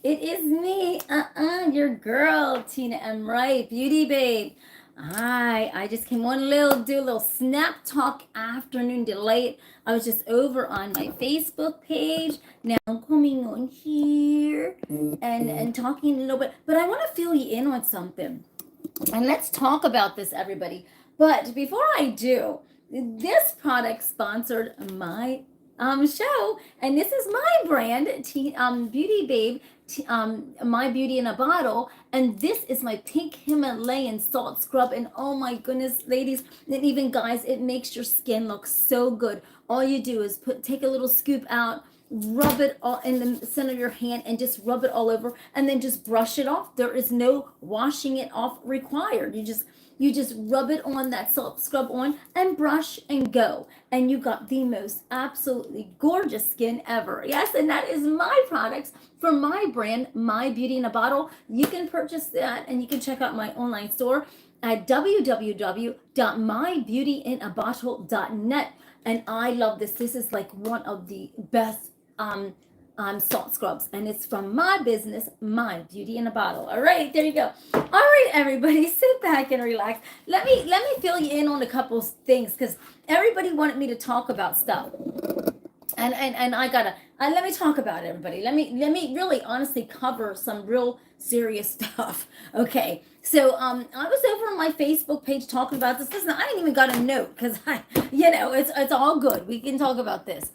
It is me, your girl, Tina M. Wright, Beauty Babe. Hi, I just came on do a little snap talk afternoon delight. I was just over on my Facebook page. Now I'm coming on here and talking a little bit, but I want to fill you in on something. And let's talk about this, everybody. But before I do, this product sponsored my show, and this is my brand, Beauty Babe, My Beauty in a Bottle, and this is my pink Himalayan salt scrub. And oh my goodness, ladies, and even guys, it makes your skin look so good. All you do is take a little scoop out, rub it all in the center of your hand and just rub it all over, and then just brush it off. There is no washing it off required. You just rub it on, that salt scrub on, and brush and go, and you got the most absolutely gorgeous skin ever. Yes, and that is my products from my brand, My Beauty in a Bottle. You can purchase that, and you can check out my online store at www.mybeautyinabottle.net. And I love this. This is like one of the best salt scrubs, and it's from my business, My Beauty in a Bottle. All right, there you go. All right, everybody, sit back and relax. Let me fill you in on a couple things, because everybody wanted me to talk about stuff, and I gotta let me talk about it, everybody. Let me really honestly cover some real serious stuff. Okay, so I was over on my Facebook page talking about this. Listen, I didn't even got a note, because it's all good. We can talk about this.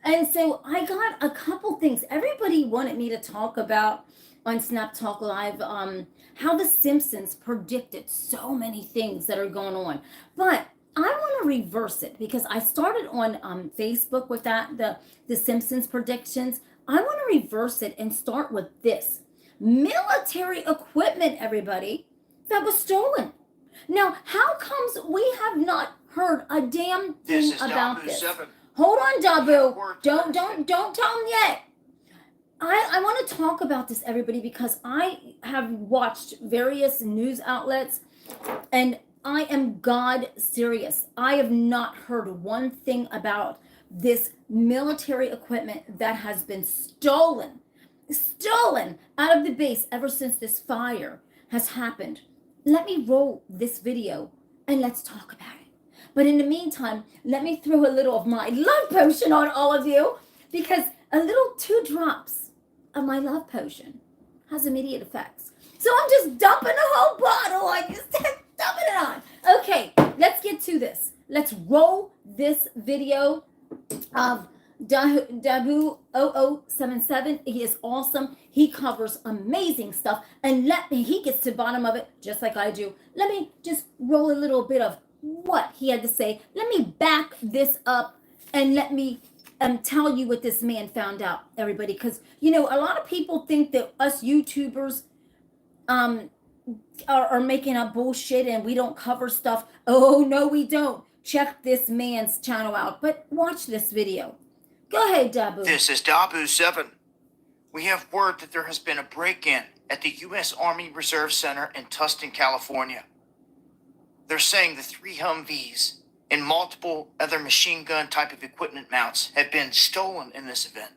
And so I got a couple things. Everybody wanted me to talk about on Snap Talk Live how the Simpsons predicted so many things that are going on. But I want to reverse it, because I started on Facebook with the Simpsons predictions. I want to reverse it and start with this. Military equipment, everybody, that was stolen. Now, how comes we have not heard a damn thing about this? Hold on, Dabu. Don't tell him yet. I want to talk about this, everybody, because I have watched various news outlets, and I am God serious. I have not heard one thing about this military equipment that has been stolen out of the base ever since this fire has happened. Let me roll this video and let's talk about it. But in the meantime, let me throw a little of my love potion on all of you, because a little 2 drops of my love potion has immediate effects. So I'm just dumping a whole bottle. I just dumping it on. Okay, let's get to this. Let's roll this video of Dabu 0077. He is awesome. He covers amazing stuff, and he gets to the bottom of it just like I do. Let me just roll a little bit of what he had to say. Let me back this up, and let me tell you what this man found out, everybody, because a lot of people think that us YouTubers are making up bullshit and we don't cover stuff. Oh no, we don't. Check this man's channel out, but watch this video. Go ahead, Dabu. This is Dabu7. We have word that there has been a break-in at the U.S. Army Reserve Center in Tustin, California. They're saying the 3 Humvees and multiple other machine gun type of equipment mounts have been stolen in this event.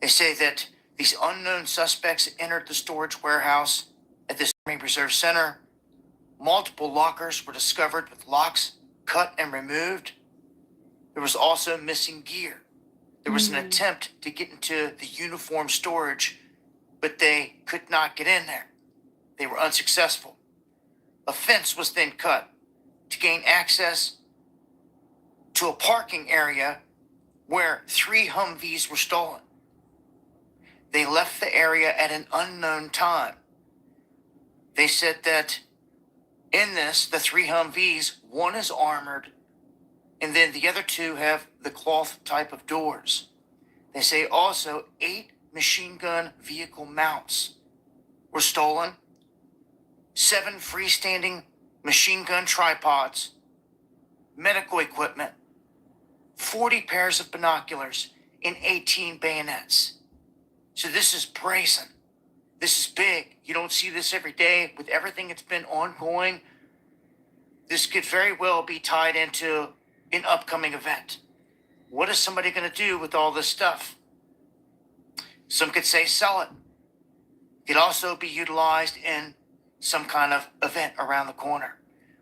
They say that these unknown suspects entered the storage warehouse at this Army Reserve Center. Multiple lockers were discovered with locks cut and removed. There was also missing gear. There was an attempt to get into the uniform storage, but they could not get in there. They were unsuccessful. A fence was then cut to gain access to a parking area where 3 Humvees were stolen. They left the area at an unknown time. They said that in this, the 3 Humvees, one is armored, and then the other 2 have the cloth type of doors. They say also 8 machine gun vehicle mounts were stolen, 7 freestanding machine gun tripods, medical equipment, 40 pairs of binoculars, and 18 bayonets. So this is brazen. This is big. You don't see this every day. With everything that's been ongoing, this could very well be tied into an upcoming event. What is somebody going to do with all this stuff? Some could say sell it. Could also be utilized in some kind of event around the corner.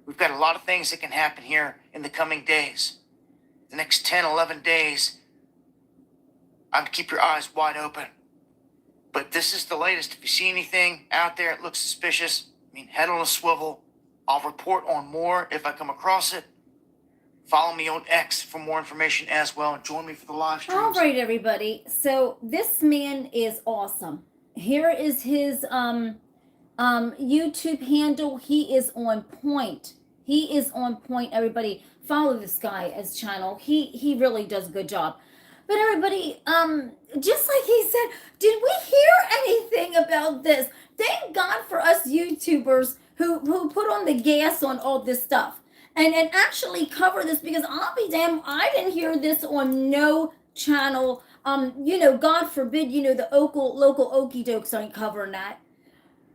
We've got a lot of things that can happen here in the coming days. The next 10, 11 days, I'd keep your eyes wide open. But this is the latest. If you see anything out there that looks suspicious, head on a swivel. I'll report on more if I come across it. Follow me on X for more information as well, and join me for the live streams. All right, everybody. So this man is awesome. Here is his YouTube handle. He is on point. He is on point, everybody. Follow this guy as channel. He really does a good job. But everybody, just like he said, did we hear anything about this? Thank God for us YouTubers who put on the gas on all this stuff and actually cover this, because I'll be damned, I didn't hear this on no channel. God forbid, the local okey dokes aren't covering that.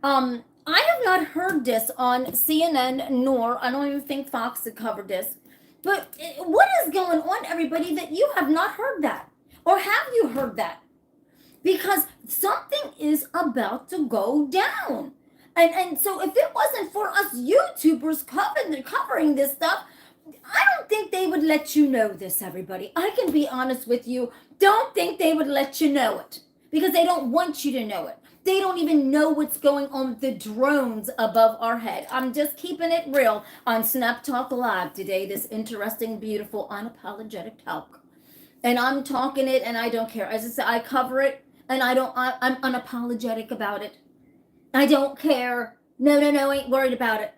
I have not heard this on CNN, nor I don't even think Fox had covered this. But what is going on, everybody, that you have not heard that? Or have you heard that? Because something is about to go down. And so if it wasn't for us YouTubers covering this stuff, I don't think they would let you know this, everybody. I can be honest with you. Don't think they would let you know it, because they don't want you to know it. They don't even know what's going on with the drones above our head. I'm just keeping it real on Snap Talk Live today, this interesting, beautiful, unapologetic talk. And I'm talking it and I don't care. As I said, I cover it and I'm unapologetic about it. I don't care. No, ain't worried about it.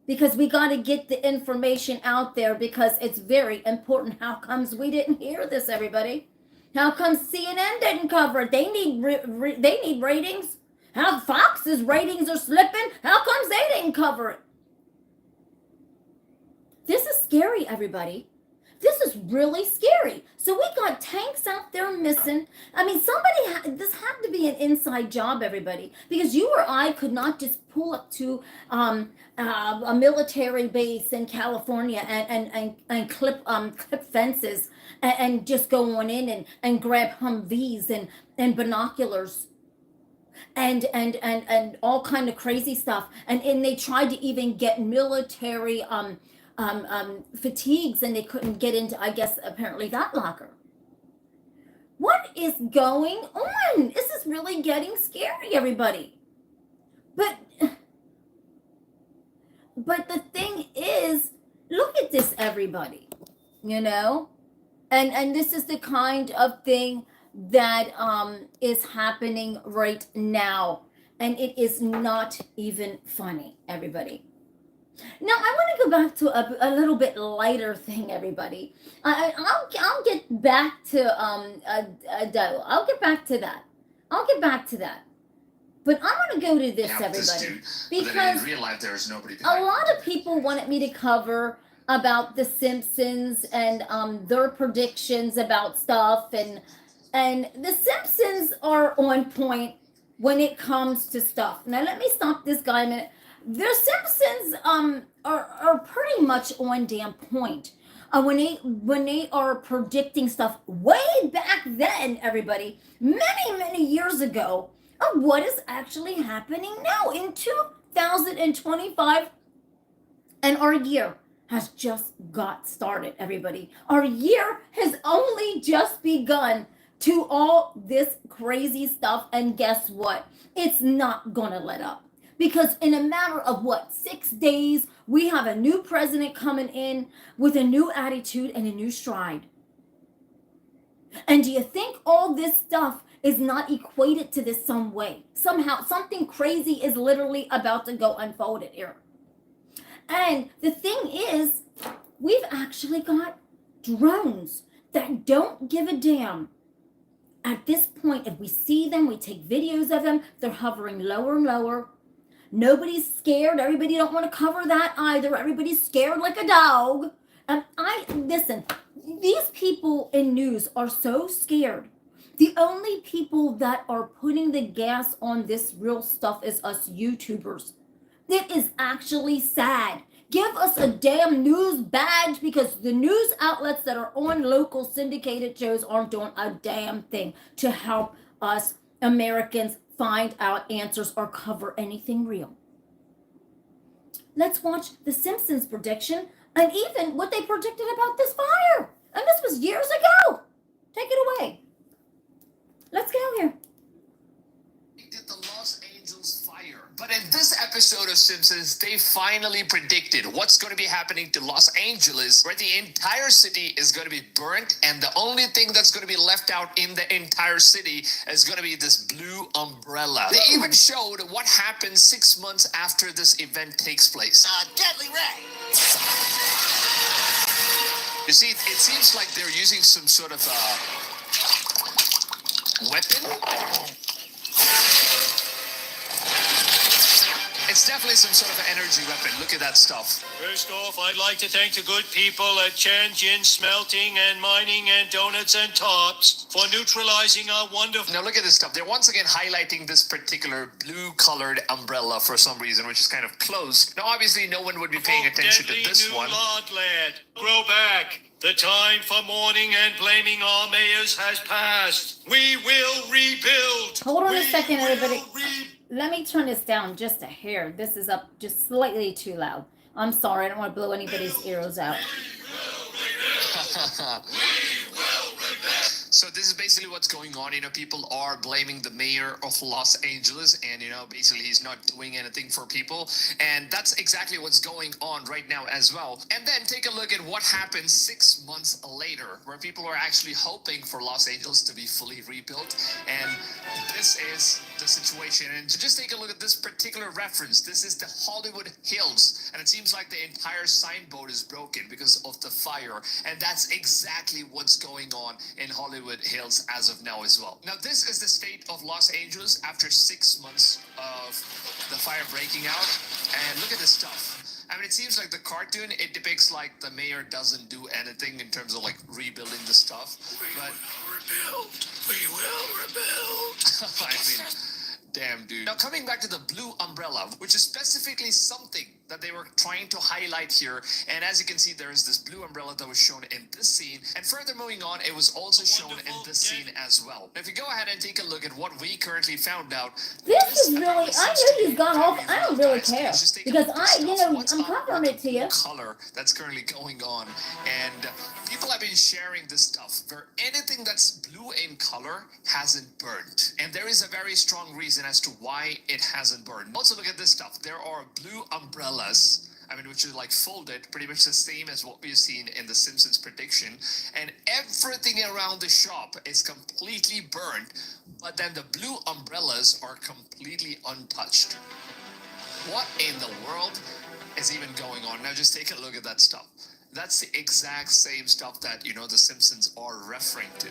Because we got to get the information out there, because it's very important. How comes we didn't hear this, everybody? How come CNN didn't cover it? They need ratings. How Fox's ratings are slipping? How comes they didn't cover it? This is scary, everybody. This is really scary. So we got tanks out there missing. This had to be an inside job, everybody, because you or I could not just pull up to a military base in California and clip fences and just go on in and grab Humvees and binoculars and all kind of crazy stuff. And they tried to even get military fatigues, and they couldn't get into, I guess, apparently that locker. What is going on? This is really getting scary, everybody. But the thing is, look at this, everybody, and this is the kind of thing that is happening right now, and it is not even funny, everybody. Now, I want to go back to a little bit lighter thing, everybody. I'll get back to Doe. I'll get back to that. But I want to go to this, everybody, because a lot of people wanted me to cover about the Simpsons and their predictions about stuff, and the Simpsons are on point when it comes to stuff. Now, let me stop this guy a minute. The Simpsons are pretty much on damn point when they are predicting stuff way back then, everybody, many years ago, of what is actually happening now in 2025, and our year has just got started, everybody. Our year has only just begun to all this crazy stuff, and guess what? It's not gonna let up. Because in a matter of 6 days, we have a new president coming in with a new attitude and a new stride. And do you think all this stuff is not equated to this some way? Somehow, something crazy is literally about to go unfolded here. And the thing is, we've actually got drones that don't give a damn. At this point, if we see them, we take videos of them, they're hovering lower and lower. Nobody's scared. Everybody don't want to cover that either. Everybody's scared like a dog. And listen, these people in news are so scared. The only people that are putting the gas on this real stuff is us YouTubers. It is actually sad. Give us a damn news badge, because the news outlets that are on local syndicated shows aren't doing a damn thing to help us Americans find out answers or cover anything real. Let's watch the Simpsons prediction and even what they predicted about this fire. And this was years ago. Take it away. Let's go here. Predicted the Los Angeles fire. But in this episode of Simpsons, they finally predicted what's going to be happening to Los Angeles, where the entire city is going to be burnt, and the only thing that's going to be left out in the entire city is going to be this blue umbrella. They even showed what happens 6 months after this event takes place. Deadly Ray. You see, it seems like they're using some sort of weapon. It's definitely some sort of an energy weapon. Look at that stuff. First off, I'd like to thank the good people at Tianjin Smelting and Mining and Donuts and Tops for neutralizing our wonderful... Now look at this stuff. They're once again highlighting this particular blue-colored umbrella for some reason, which is kind of closed. Now obviously no one would be paying attention to this new one. Lot, lad. Grow back. The time for mourning and blaming our mayors has passed. We will rebuild. Hold on a second, everybody. Rebuild. Let me turn this down just a hair. This is up just slightly too loud. I'm sorry. I don't want to blow anybody's ears out. So this is basically what's going on. You know, people are blaming the mayor of Los Angeles, and you know, basically he's not doing anything for people, and that's exactly what's going on right now as well. And then take a look at what happened 6 months later, where people are actually hoping for Los Angeles to be fully rebuilt, and this is the situation. And to just take a look at this particular reference, this is the Hollywood Hills, and it seems like the entire signboard is broken because of the fire, and that's exactly what's going on in Hollywood Hills as of now as well. Now this is the state of Los Angeles after 6 months of the fire breaking out, and look at this stuff. I mean, it seems like the cartoon, it depicts like the mayor doesn't do anything in terms of like rebuilding the stuff. But We will rebuild. I mean, damn, dude. Now, coming back to the blue umbrella, which is specifically something that they were trying to highlight here. And as you can see, there is this blue umbrella that was shown in this scene. And further moving on, it was also shown in this scene as well. Now, if you go ahead and take a look at what we currently found out. This is really, I know you've gone off. I don't really care. Because I'm covering it to you. Color that's currently going on. And people have been sharing this stuff where anything that's blue in color hasn't burned. And there is a very strong reason as to why it hasn't burned. Also, look at this stuff. There are blue umbrellas, I mean, which is like folded, pretty much the same as what we've seen in the Simpsons prediction. And everything around the shop is completely burned, but then the blue umbrellas are completely untouched. What in the world is even going on? Now just take a look at that stuff. That's the exact same stuff that, you know, the Simpsons are referring to.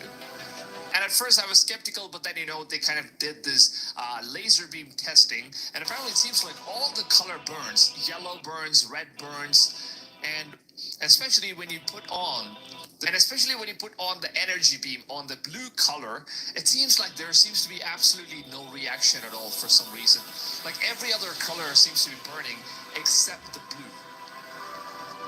And at first I was skeptical, but then, you know, they kind of did this laser beam testing, and apparently it seems like all the color burns. Yellow burns, red burns, and especially when you put on the energy beam on the blue color, it seems like there seems to be absolutely no reaction at all for some reason. Like every other color seems to be burning except the blue.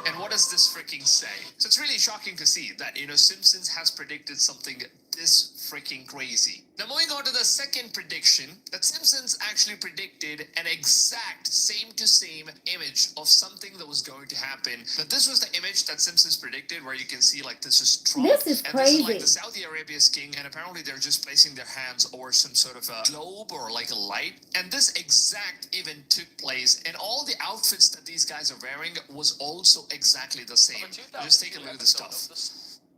And what does this freaking say? So it's really shocking to see that, you know, Simpsons has predicted something this freaking crazy. Now moving on to the second prediction, that Simpsons actually predicted an exact same to same image of something that was going to happen. Now this was the image that Simpsons predicted, where you can see like this is Trump. This is crazy. And this is like the Saudi Arabia's king, and apparently they're just placing their hands over some sort of a globe or like a light. And this exact event took place, and all the outfits that these guys are wearing was also exactly the same. Just take a look at the stuff.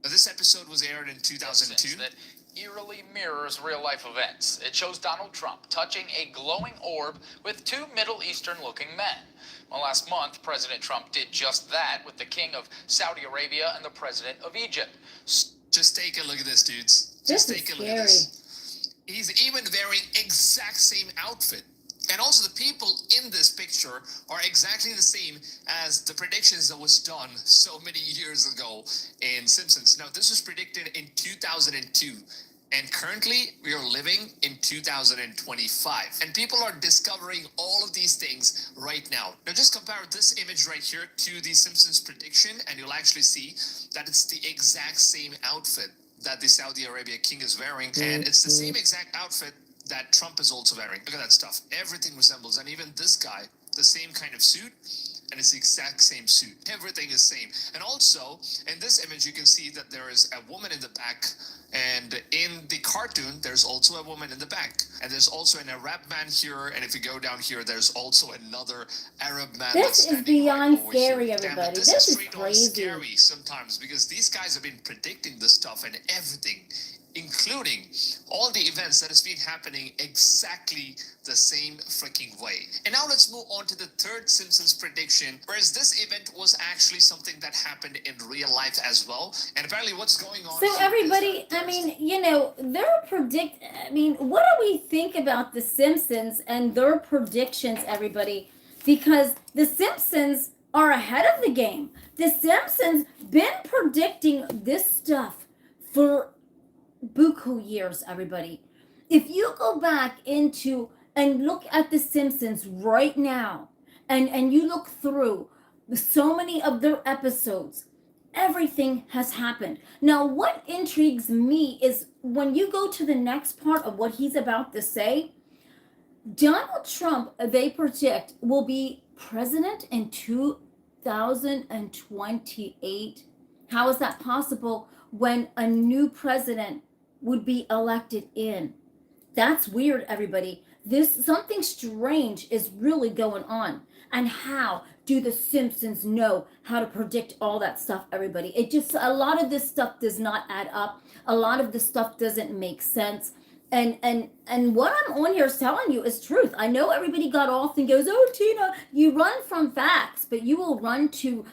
Now, this episode was aired in 2002. That eerily mirrors real-life events. It shows Donald Trump touching a glowing orb with two Middle Eastern-looking men. Well, last month, President Trump did just that with the king of Saudi Arabia and the president of Egypt. Just take a look at this, dudes. Just take a look at this. He's even wearing exact same outfit. And also the people in this picture are exactly the same as the predictions that was done so many years ago in Simpsons. Now, this was predicted in 2002. And currently, we are living in 2025. And people are discovering all of these things right now. Now, just compare this image right here to the Simpsons prediction, and you'll actually see that it's the exact same outfit that the Saudi Arabia king is wearing. And it's the same exact outfit that Trump is also wearing. Look at that stuff. Everything resembles, and even this guy, the same kind of suit, and it's the exact same suit. Everything is same. And also, in this image, you can see that there is a woman in the back, and in the cartoon, there's also a woman in the back. And there's also an Arab man here, and if you go down here, there's also another Arab man that's This is standing beyond right over scary, here. Damn everybody. it, This is straight on crazy. scary sometimes, because these guys have been predicting this stuff and everything, including all the events that has been happening exactly the same freaking way. And now let's move on to the third Simpsons prediction, whereas this event was actually something that happened in real life as well. And apparently what's going on So here everybody, is that I mean, you know, what do we think about the Simpsons and their predictions, everybody? Because the Simpsons are ahead of the game. The Simpsons been predicting this stuff for buku years, everybody. If you go back into and look at the Simpsons right now, and you look through so many of their episodes, everything has happened. Now, what intrigues me is when you go to the next part of what he's about to say, Donald Trump, they predict, will be president in 2028. How is that possible when a new president would be elected in? That's weird, everybody. Something strange is really going on. And how do the Simpsons know how to predict all that stuff, everybody? A lot of this stuff does not add up. A lot of this stuff doesn't make sense. And what I'm on here is telling you is truth. I know everybody got off and goes, "Oh, Tina, you run from facts, but you will run to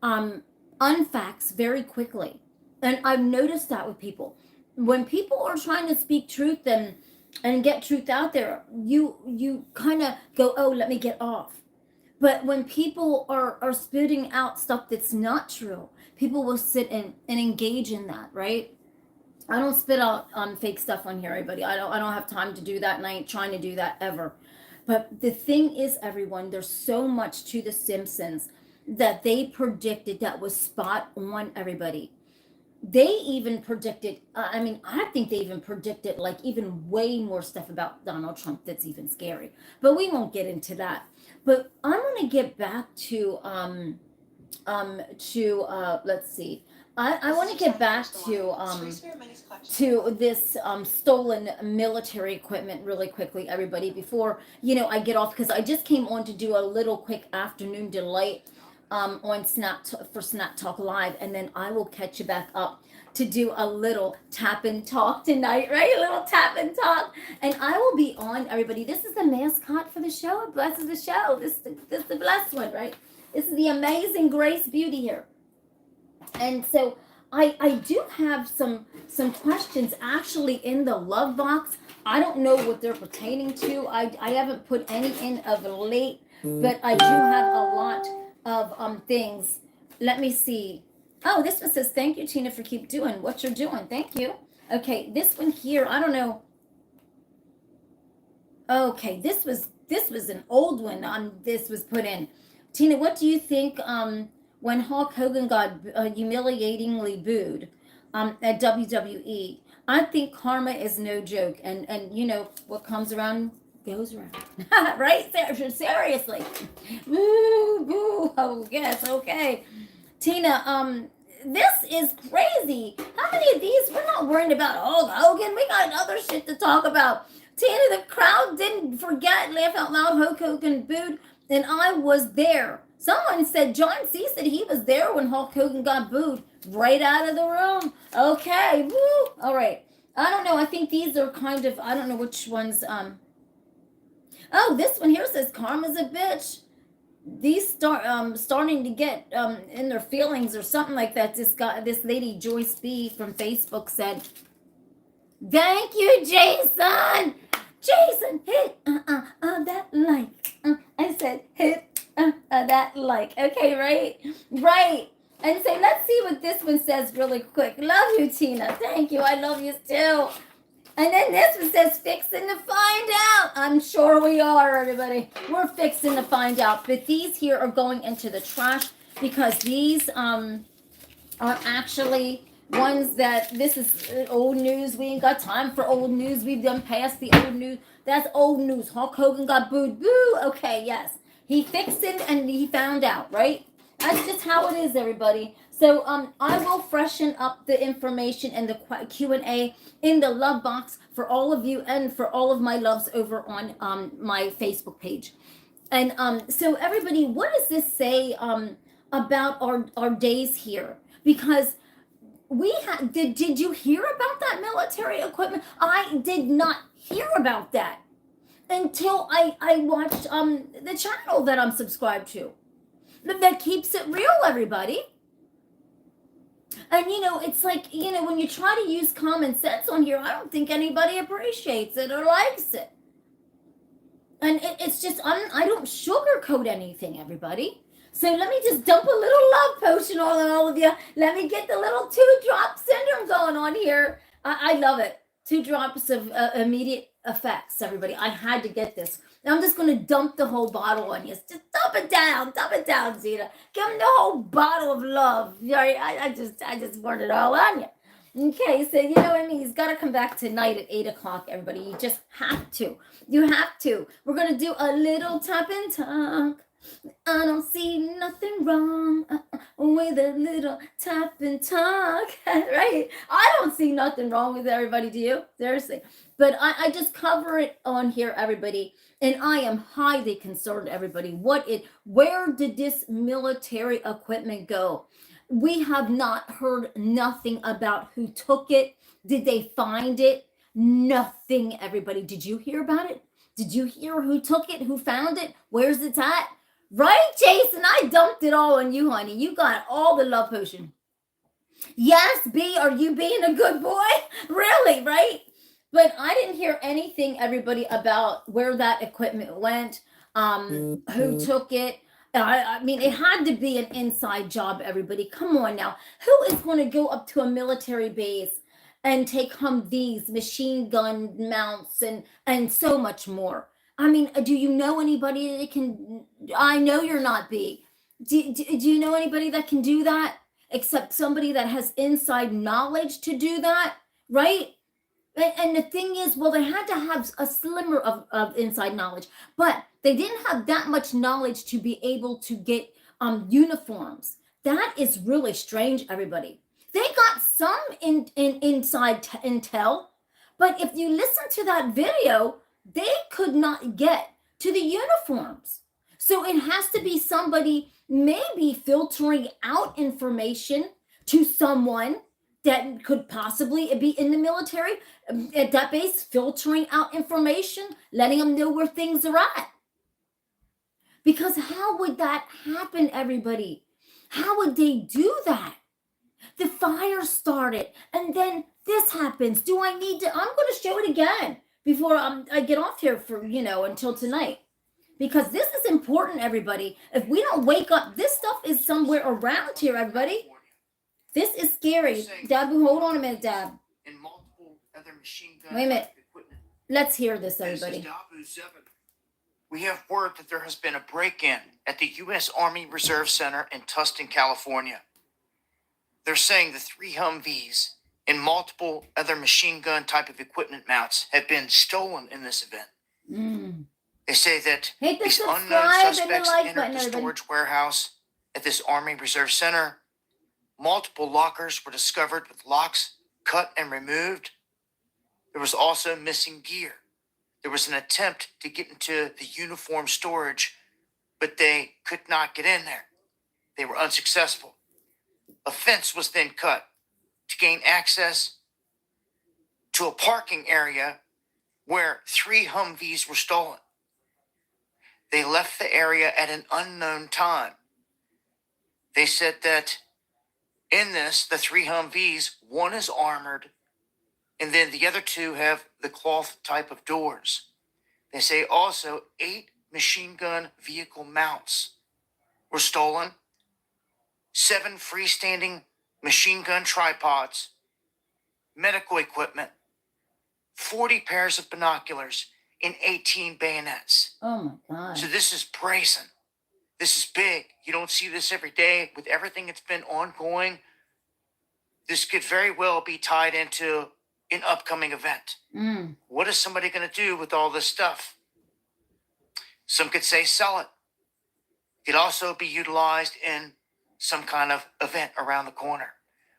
unfacts very quickly." And I've noticed that with people. When people are trying to speak truth and get truth out there, you kind of go, "Oh, let me get off." But when people are spitting out stuff that's not true, people will sit and engage in that, right? I don't spit out fake stuff on here, everybody. I don't have time to do that, and I ain't trying to do that ever. But the thing is, everyone, there's so much to the Simpsons that they predicted that was spot on, everybody. They even predicted, I think they even predicted like even way more stuff about Donald Trump that's even scary. But we won't get into that. But I'm going to get back to let's see. I want to get back to this stolen military equipment really quickly, everybody, before I get off, because I just came on to do a little quick afternoon delight on Snap Talk Live, and then I will catch you back up to do a little tap and talk tonight, right? A little tap and talk, and I will be on, everybody. This is the mascot for the show. It blesses the show. This is the blessed one, right? This is the amazing Grace Beauty here. And so I do have some questions actually in the love box. I don't know what they're pertaining to. I haven't put any in of late, but I do have a lot of things. Let me see. Oh, this one says, "Thank you, Tina, for keep doing what you're doing." Thank you. Okay, this one here, I don't know. Okay, this was an old one. This was put in. Tina, what do you think when Hulk Hogan got humiliatingly booed at WWE? I think karma is no joke, and what comes around goes around. Right? Seriously. Boo, boo. Oh, yes, okay. Tina, this is crazy. How many of these? We're not worried about Hulk Hogan. We got other shit to talk about. Tina, the crowd didn't forget, laugh out loud, Hulk Hogan booed, and I was there. Someone said, John C. said he was there when Hulk Hogan got booed right out of the room. Okay, woo. All right. I don't know. I think these are kind of, I don't know which ones. Oh, this one here says karma's a bitch. These starting to get in their feelings or something like that. This lady Joyce B from Facebook said, "Thank you, Jason. Jason, hit that like." I said, hit that like. Okay, right. And so let's see what this one says really quick. Love you, Tina. Thank you. I love you too. And then this one says, "Fixing to find out." I'm sure we are, everybody. We're fixing to find out. But these here are going into the trash because these are actually ones that this is old news. We ain't got time for old news. We've done past the old news. That's old news. Hulk Hogan got booed. Boo. Okay, yes. He fixed it and he found out, right? That's just how it is, everybody. So I will freshen up the information and the Q&A in the love box for all of you and for all of my loves over on my Facebook page. And so everybody, what does this say about our days here? Because we did you hear about that military equipment? I did not hear about that until I watched the channel that I'm subscribed to. That keeps it real, everybody. And it's like, when you try to use common sense on here, I don't think anybody appreciates it or likes it. And it's just, I don't sugarcoat anything, everybody. So let me just dump a little love potion on all of you. Let me get the little 2-drop syndrome going on here. I love it. 2 drops of immediate effects, everybody. I had to get this. Now I'm just going to dump the whole bottle on you. Just dump it down, Zeta. Give them the whole bottle of love. I just poured it all on you. Okay, so you know what I mean? He's got to come back tonight at 8 o'clock, everybody. You just have to. You have to. We're going to do a little tap and talk. I don't see nothing wrong with a little tap and talk, right? I don't see nothing wrong with everybody, do you? Seriously. But I just cover it on here, everybody. And I am highly concerned, everybody. Where did this military equipment go? We have not heard nothing about who took it. Did they find it? Nothing, everybody. Did you hear about it? Did you hear who took it? Who found it? Where's it at? Right, Jason? I dumped it all on you, honey. You got all the love potion. Yes, B, are you being a good boy? Really, right? But I didn't hear anything, everybody, about where that equipment went, who took it. I mean, it had to be an inside job, everybody. Come on now. Who is going to go up to a military base and take Humvees, machine gun mounts, and so much more? I mean, do you know anybody that can? I know you're not B. Do you know anybody that can do that? Except somebody that has inside knowledge to do that, right? And the thing is, well, they had to have a slimmer of inside knowledge, but they didn't have that much knowledge to be able to get uniforms. That is really strange, everybody. They got some inside intel, but if you listen to that video, they could not get to the uniforms. So it has to be somebody maybe filtering out information to someone that could possibly be in the military at that base, filtering out information, letting them know where things are at. Because how would that happen, everybody? How would they do that? The fire started, and then this happens. Do I need to? I'm going to show it again before I get off here for, until tonight. Because this is important, everybody. If we don't wake up, this stuff is somewhere around here, everybody. This is scary. Dab, hold on a minute, Dab. And multiple other machine gun Wait a minute. equipment. Let's hear this, everybody. We have word that there has been a break-in at the U.S. Army Reserve Center in Tustin, California. They're saying the 3 Humvees and multiple other machine gun type of equipment mounts have been stolen in this event. They say that these unknown suspects entered the storage warehouse at this Army Reserve Center. Multiple lockers were discovered with locks cut and removed. There was also missing gear. There was an attempt to get into the uniform storage, but they could not get in there. They were unsuccessful. A fence was then cut to gain access to a parking area where 3 Humvees were stolen. They left the area at an unknown time. They said that in this, the 3 Humvees, one is armored, and then the other 2 have the cloth type of doors. They say also 8 machine gun vehicle mounts were stolen, 7 freestanding machine gun tripods, medical equipment, 40 pairs of binoculars, and 18 bayonets. Oh my God. So this is brazen. This is big. You don't see this every day with everything that's been ongoing. this could very well be tied into an upcoming event. Mm. What is somebody going to do with all this stuff? Some could say sell it. It could also be utilized in some kind of event around the corner.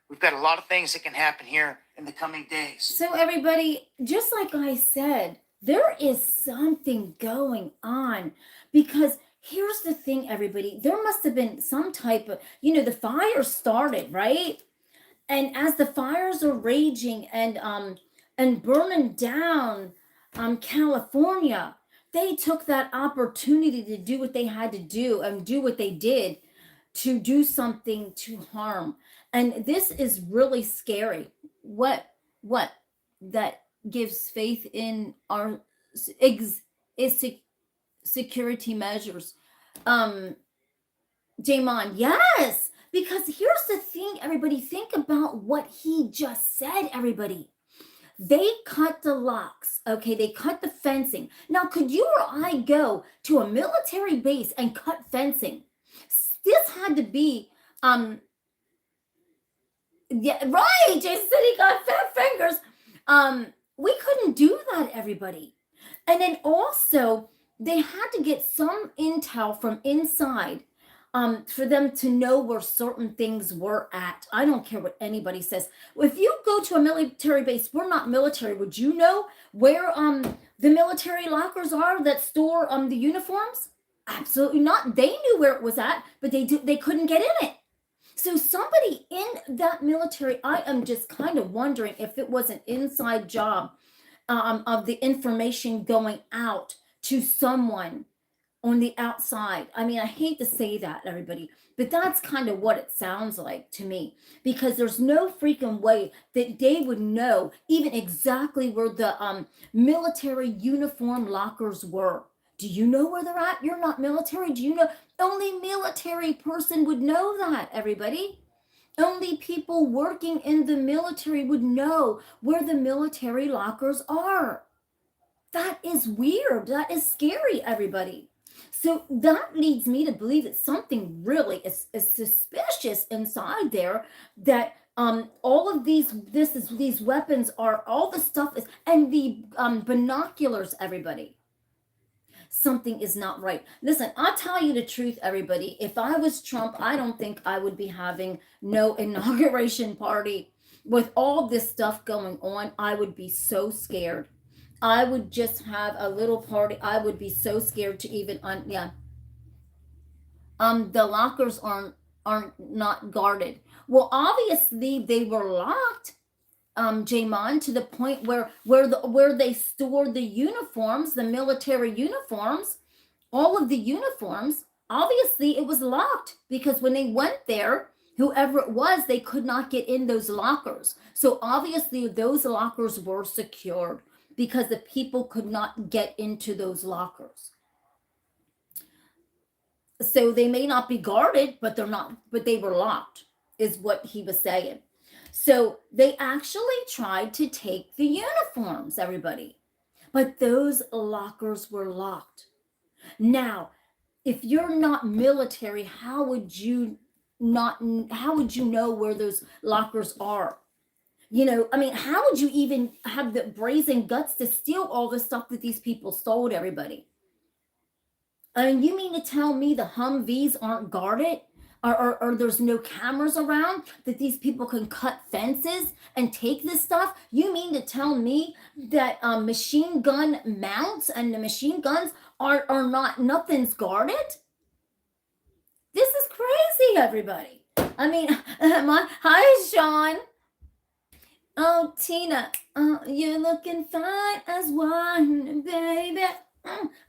We've got a lot of things that can happen here in the coming days. So everybody, just like I said, there is something going on, because here's the thing, everybody, there must have been some type of, the fire started, right? And as the fires are raging and burning down California, they took that opportunity to do what they had to do and do what they did to do something to harm. And this is really scary. What that gives faith in our security measures. Jamon, yes, because here's the thing, everybody, think about what he just said, everybody. They cut the locks, okay? They cut the fencing. Now, could you or I go to a military base and cut fencing? This had to be, yeah, right, Jason said he got fat fingers. We couldn't do that, everybody. And then also, they had to get some intel from inside for them to know where certain things were at. I don't care what anybody says. If you go to a military base, we're not military. Would you know where the military lockers are that store the uniforms? Absolutely not. They knew where it was at, but they couldn't get in it. So somebody in that military, I am just kind of wondering if it was an inside job of the information going out to someone on the outside. I mean, I hate to say that, everybody, but that's kind of what it sounds like to me, because there's no freaking way that they would know even exactly where the military uniform lockers were. Do you know where they're at? You're not military. Do you know? Only military person would know that, everybody. Only people working in the military would know where the military lockers are. That is weird. That is scary, everybody. So that leads me to believe that something really is suspicious inside there, that all of these weapons are, all the stuff is, and the binoculars, everybody. Something is not right. Listen, I'll tell you the truth, everybody. If I was Trump, I don't think I would be having no inauguration party. With all this stuff going on, I would be so scared. I would just have a little party. I would be so scared to even the lockers aren't not guarded. Well, obviously they were locked, Jamon, to the point where they store the uniforms, the military uniforms, all of the uniforms. Obviously it was locked, because when they went there, whoever it was, they could not get in those lockers. So obviously those lockers were secured, because the people could not get into those lockers. So they may not be guarded, but they were locked, is what he was saying. So they actually tried to take the uniforms, everybody, but those lockers were locked. Now, if you're not military, how would you know where those lockers are? I mean, how would you even have the brazen guts to steal all the stuff that these people stole, everybody? I mean, you mean to tell me the Humvees aren't guarded? Or there's no cameras around that these people can cut fences and take this stuff? You mean to tell me that machine gun mounts and the machine guns are not, nothing's guarded? This is crazy, everybody. I mean, hi, Sean. Oh, Tina, you're looking fine as wine, baby.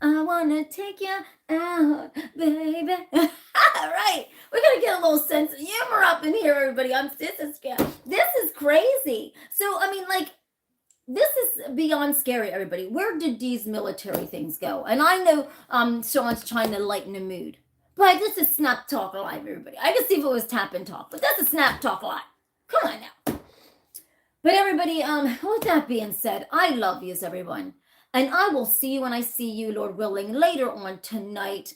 I want to take you out, baby. All right. We're going to get a little sense of humor up in here, everybody. This is crazy. So, I mean, like, this is beyond scary, everybody. Where did these military things go? And I know Sean's trying to lighten the mood, but this is Snap Talk Live, everybody. I can see if it was Tap and Talk, but that's a Snap Talk Live. Come on now. But everybody, with that being said, I love yous, everyone. And I will see you when I see you, Lord willing, later on tonight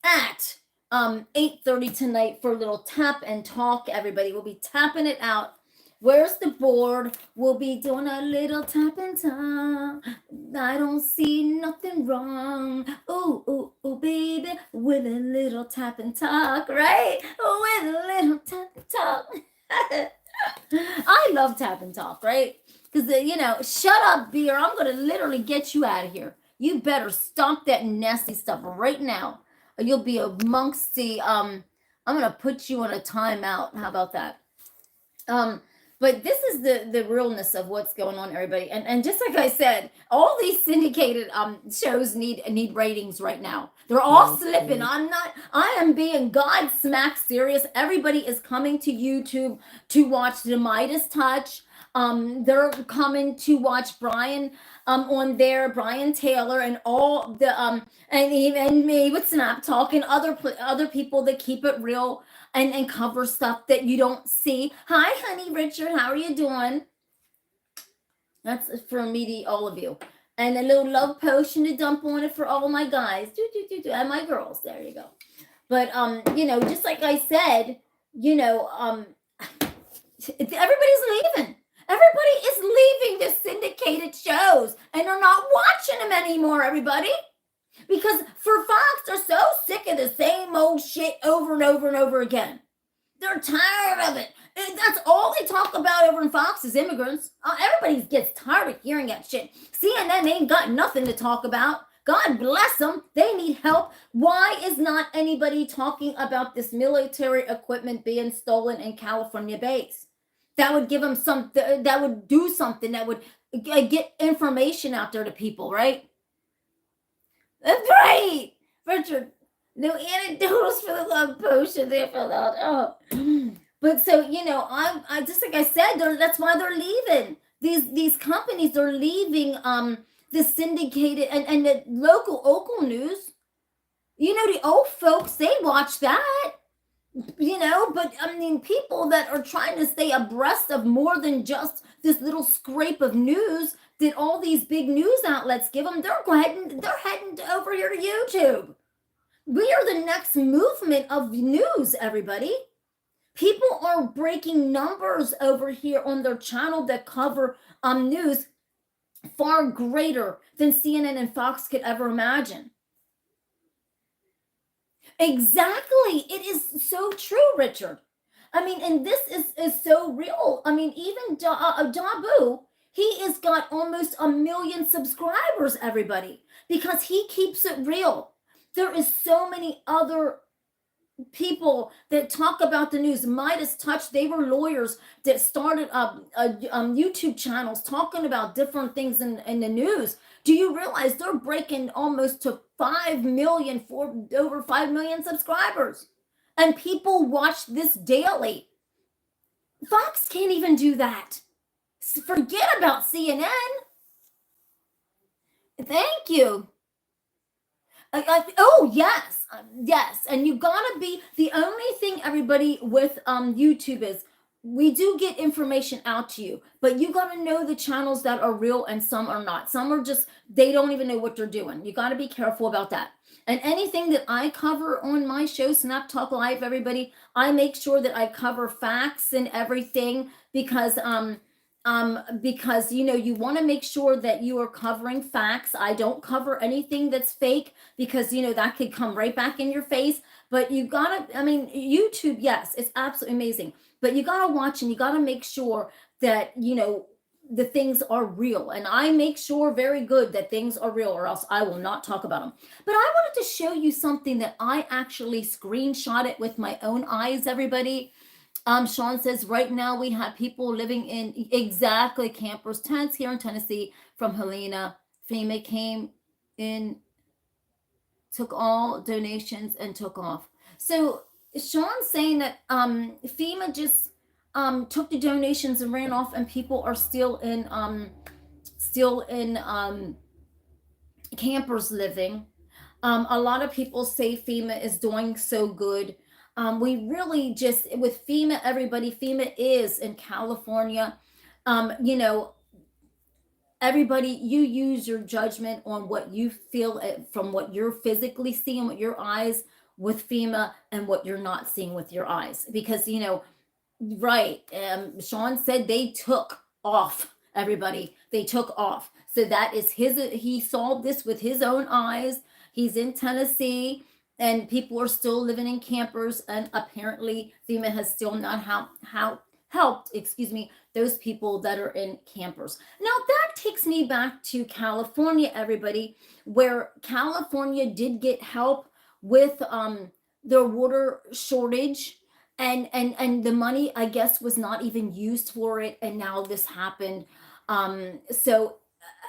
at 8:30 tonight for a little tap and talk, everybody. We'll be tapping it out Where's the board? We'll be doing a little tap and talk. I don't see nothing wrong. Ooh, ooh, ooh, baby, with a little tap and talk, right? With a little tap and talk. I love tap and talk, right? Because, shut up, beer. I'm going to literally get you out of here. You better stop that nasty stuff right now. Or you'll be amongst I'm going to put you on a timeout. How about that? But this is the realness of what's going on, everybody. And just like I said, all these syndicated shows need ratings right now. They're all slipping. I am being Godsmack serious. Everybody is coming to YouTube to watch the Midas Touch. They're coming to watch Brian on there, Brian Taylor, and all the and even me with Snap Talk and other people that keep it real and cover stuff that you don't see. Hi, honey Richard, how are you doing? That's for me to all of you. And a little love potion to dump on it for all my guys. And my girls. There you go. But just like I said, everybody's leaving. Everybody is leaving the syndicated shows and they're not watching them anymore, everybody. Because for Fox, they're so sick of the same old shit over and over and over again. They're tired of it. And that's all they talk about over in Fox is immigrants. Everybody gets tired of hearing that shit. CNN ain't got nothing to talk about. God bless them. They need help. Why is not anybody talking about this military equipment being stolen in California base? That would give them something, that would do something, that would get information out there to people, right? That's right, Richard. No antidotes for the love potion. They filled out. Oh, but so I just like I said, that's why they're leaving. These companies are leaving. The syndicated and the local news. The old folks, they watch that. But I mean, people that are trying to stay abreast of more than just this little scrape of news that all these big news outlets give them, they're heading over here to YouTube. We are the next movement of news, everybody. People are breaking numbers over here on their channel that cover news far greater than CNN and Fox could ever imagine. Exactly. It is so true, Richard. I mean, and this is so real. I mean, even Dabu, he has got almost 1 million subscribers, everybody, because he keeps it real. There is so many other people that talk about the news. Midas Touch, they were lawyers that started YouTube channels talking about different things in the news. Do you realize they're breaking almost to 5 million, over 5 million subscribers? And people watch this daily. Fox can't even do that. Forget about CNN. Thank you. Yes. And you gotta be, the only thing, everybody, with YouTube is we do get information out to you, but you got to know the channels that are real and some are not. Some are just, they don't even know what they're doing. You got to be careful about that. And anything that I cover on my show, Snap Talk Live, everybody, I make sure that I cover facts and everything because you want to make sure that you are covering facts. I don't cover anything that's fake because that could come right back in your face. But you gotta, YouTube, yes, it's absolutely amazing. But you gotta watch and you gotta make sure that the things are real. And I make sure very good that things are real, or else I will not talk about them. But I wanted to show you something that I actually screenshotted with my own eyes, everybody. Sean says, right now we have people living in exactly campers, tents here in Tennessee from Helena. FEMA came in, took all donations and took off. So Sean's saying that FEMA just took the donations and ran off, and people are still in campers living. A lot of people say FEMA is doing so good. We really just, with FEMA, everybody, FEMA is in California. Everybody, you use your judgment on what you feel from what you're physically seeing with your eyes with FEMA and what you're not seeing with your eyes. Because, Right. Sean said they took off, everybody. They took off. So that is he saw this with his own eyes. He's in Tennessee and people are still living in campers. And apparently FEMA has still not helped, excuse me, those people that are in campers. Now that takes me back to California, everybody, where California did get help with their water shortage, and the money, I guess, was not even used for it, and now this happened. So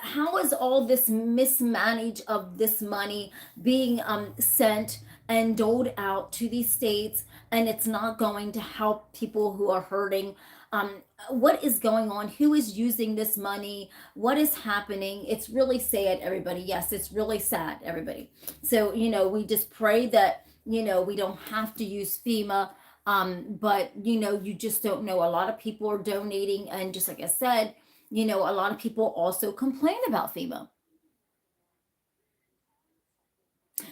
how is all this mismanage of this money being sent and doled out to these states, and it's not going to help people who are hurting? What is going on? Who is using this money? What is happening? It's really sad, everybody. Yes, it's really sad, everybody. So, we just pray that, we don't have to use FEMA. But you just don't know. A lot of people are donating, and just like I said, a lot of people also complain about FEMA.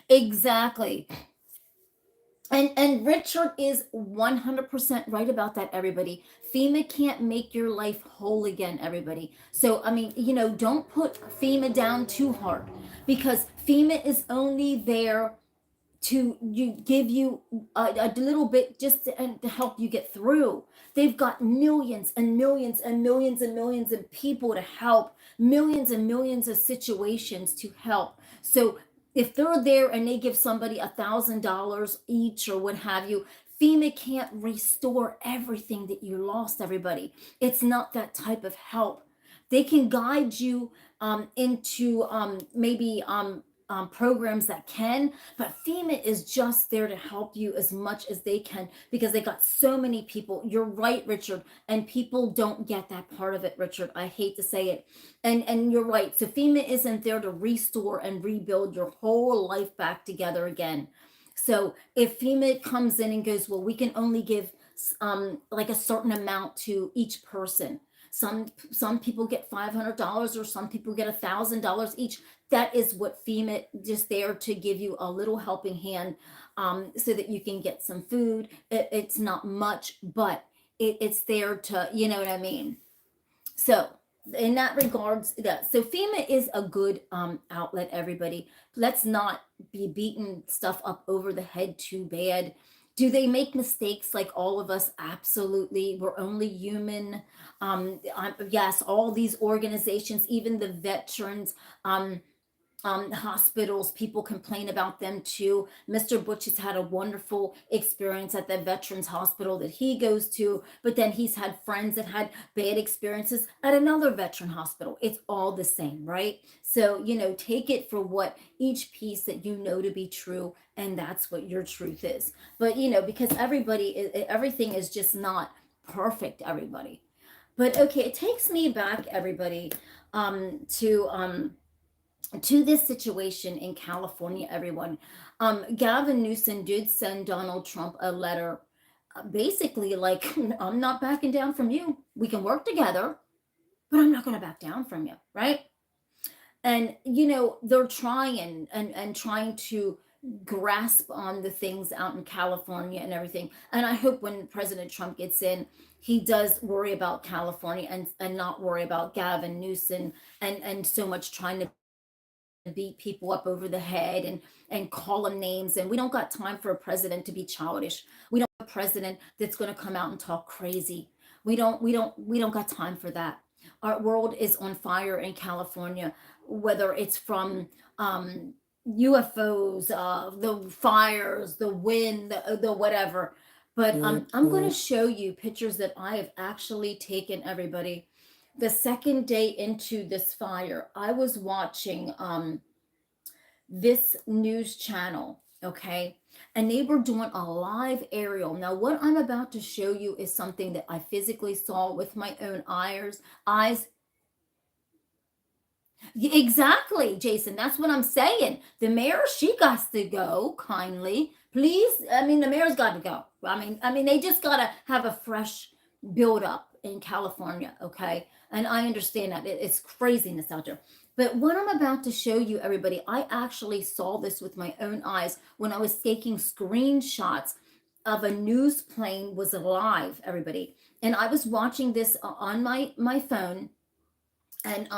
Exactly. And Richard is 100% right about that, everybody. FEMA can't make your life whole again, everybody. So, I mean, don't put FEMA down too hard, because FEMA is only there to give you a little bit just to help you get through. They've got millions and millions and millions and millions of people to help, millions and millions of situations to help. So if they're there and they give somebody $1,000 each or what have you, FEMA can't restore everything that you lost, everybody. It's not that type of help. They can guide you into maybe programs that can, but FEMA is just there to help you as much as they can, because they got so many people. You're right, Richard, and people don't get that part of it, Richard. I hate to say it, and you're right. So FEMA isn't there to restore and rebuild your whole life back together again. So if FEMA comes in and goes, well, we can only give like a certain amount to each person. Some people get $500, or some people get $1,000 each. That is what FEMA just there to give you a little helping hand, so that you can get some food. It's not much, but it's there to, you know what I mean? So in that regards, so FEMA is a good outlet, everybody. Let's not be beating stuff up over the head too bad. Do they make mistakes like all of us? Absolutely. We're only human. Yes, all these organizations, even the veterans, hospitals, people complain about them too. Mr. Butch has had a wonderful experience at the veterans hospital that he goes to, but then he's had friends that had bad experiences at another veteran hospital. It's all the same, right? So, take it for what each piece that you know to be true, and that's what your truth is. But, because everything is just not perfect, everybody. But okay, it takes me back, everybody, to this situation in California, everyone. Gavin Newsom did send Donald Trump a letter, basically like, I'm not backing down from you. We can work together, but I'm not going to back down from you, right? And they're trying and trying to grasp on the things out in California and everything. And I hope when President Trump gets in, he does worry about California and not worry about Gavin Newsom and so much trying to beat people up over the head and call them names. And we don't got time for a president to be childish. We don't have a president that's going to come out and talk crazy. We don't got time for that. Our world is on fire in California, whether it's from UFOs, the fires, the wind, the whatever. But I'm going to show you pictures that I have actually taken, everybody. The second day into this fire, I was watching this news channel, okay? And they were doing a live aerial. Now, what I'm about to show you is something that I physically saw with my own eyes. Exactly, Jason. That's what I'm saying. The mayor, she got to go kindly. Please. I mean, the mayor's got to go. I mean, they just got to have a fresh build up in California, okay? And I understand that it's craziness out there. But what I'm about to show you, everybody, I actually saw this with my own eyes when I was taking screenshots of a news plane was live, everybody. And I was watching this on my phone, and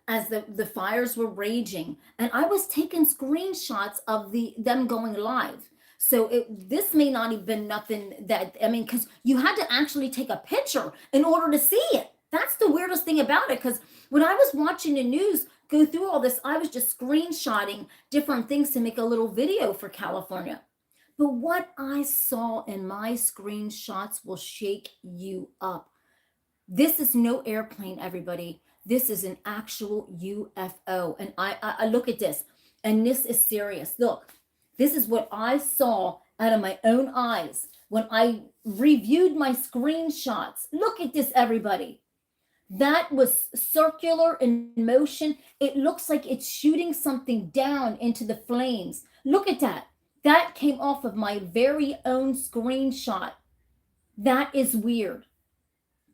as the fires were raging, and I was taking screenshots of them going live. So this may not have been nothing that, I mean, because you had to actually take a picture in order to see it. That's the weirdest thing about it, because when I was watching the news go through all this, I was just screenshotting different things to make a little video for California. But what I saw in my screenshots will shake you up. This is no airplane, everybody. This is an actual UFO. And I look at this, and this is serious. Look, this is what I saw out of my own eyes when I reviewed my screenshots. Look at this, everybody. That was circular in motion. It looks like it's shooting something down into the flames. Look at that. That came off of my very own screenshot. That is weird.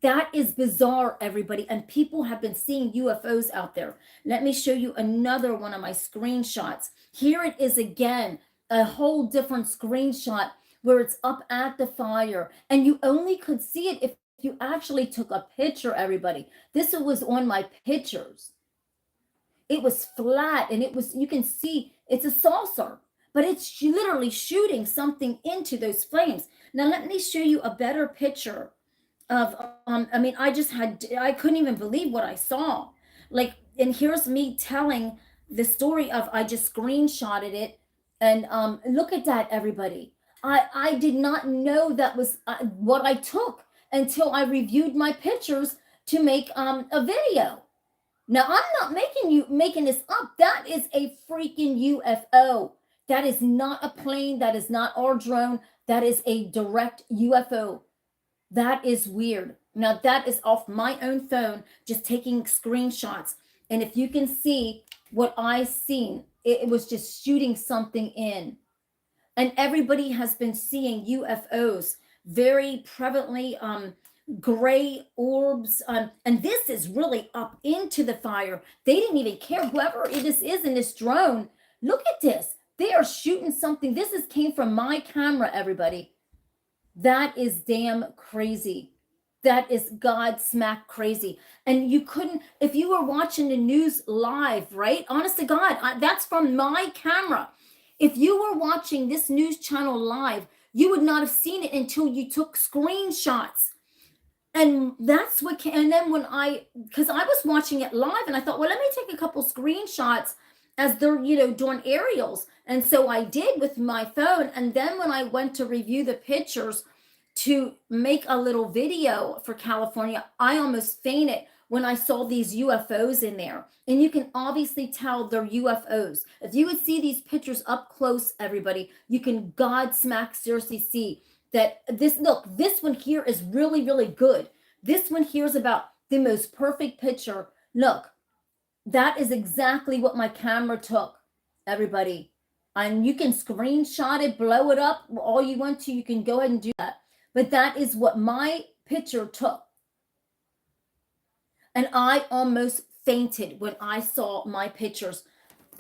That is bizarre, everybody. And people have been seeing UFOs out there. Let me show you another one of my screenshots. Here it is again, a whole different screenshot where it's up at the fire. And you only could see it if you actually took a picture, everybody. This was on my pictures. It was flat, and it was, you can see it's a saucer, but it's literally shooting something into those flames. Now, let me show you a better picture of, I mean, I couldn't even believe what I saw. Like, and here's me telling the story of, I just screenshotted it. And look at that, everybody. I did not know that was what I took until I reviewed my pictures to make a video. Now, I'm not making this up. That is a freaking UFO. That is not a plane. That is not our drone. That is a direct UFO. That is weird. Now, that is off my own phone, just taking screenshots. And if you can see what I seen, it was just shooting something in. And everybody has been seeing UFOs very prevalently, gray orbs. And this is really up into the fire. They didn't even care, whoever this is in this drone. Look at this. They are shooting something. This came from my camera, everybody. That is damn crazy. That is God smack crazy. And you couldn't, if you were watching the news live, right? Honest to God, that's from my camera. If you were watching this news channel live, you would not have seen it until you took screenshots. And that's what, and then because I was watching it live, and I thought, well, let me take a couple screenshots as they're, doing aerials. And so I did with my phone. And then when I went to review the pictures to make a little video for California, I almost fainted when I saw these UFOs in there. And you can obviously tell they're UFOs. If you would see these pictures up close, everybody, you can Godsmack seriously see that this one here is really, really good. This one here is about the most perfect picture. Look, that is exactly what my camera took, everybody. And you can screenshot it, blow it up, all you want to. You can go ahead and do that. But that is what my picture took. And I almost fainted when I saw my pictures.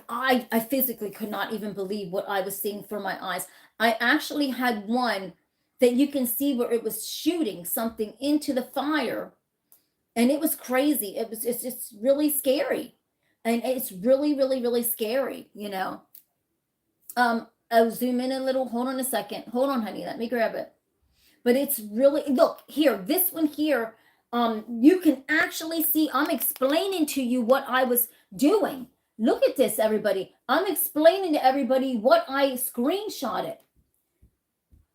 I physically could not even believe what I was seeing for my eyes. I actually had one that you can see where it was shooting something into the fire. And it was crazy. It's just really scary. And it's really, really, really scary, I'll zoom in a little. Hold on a second. Hold on, honey. Let me grab it. But it's really, look here, this one here, you can actually see, I'm explaining to you what I was doing. Look at this, everybody. I'm explaining to everybody what I screenshotted.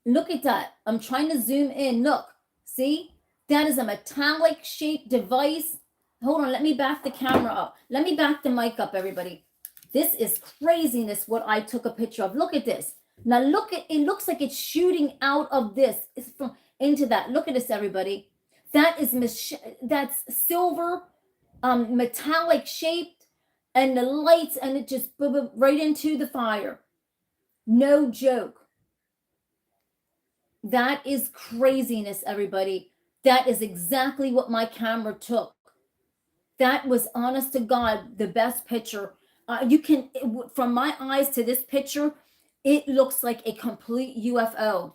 Look at that. I'm trying to zoom in. Look, see? That is a metallic shaped device. Hold on, let me back the camera up. Let me back the mic up, everybody. This is craziness what I took a picture of. Look at this. Now look at it. Looks like it's shooting out of this. It's into that. Look at this, everybody. That's silver, metallic shaped, and the lights, and it just right into the fire. No joke. That is craziness, everybody. That is exactly what my camera took. That was, honest to God, the best picture. You can, from my eyes to this picture, it looks like a complete UFO.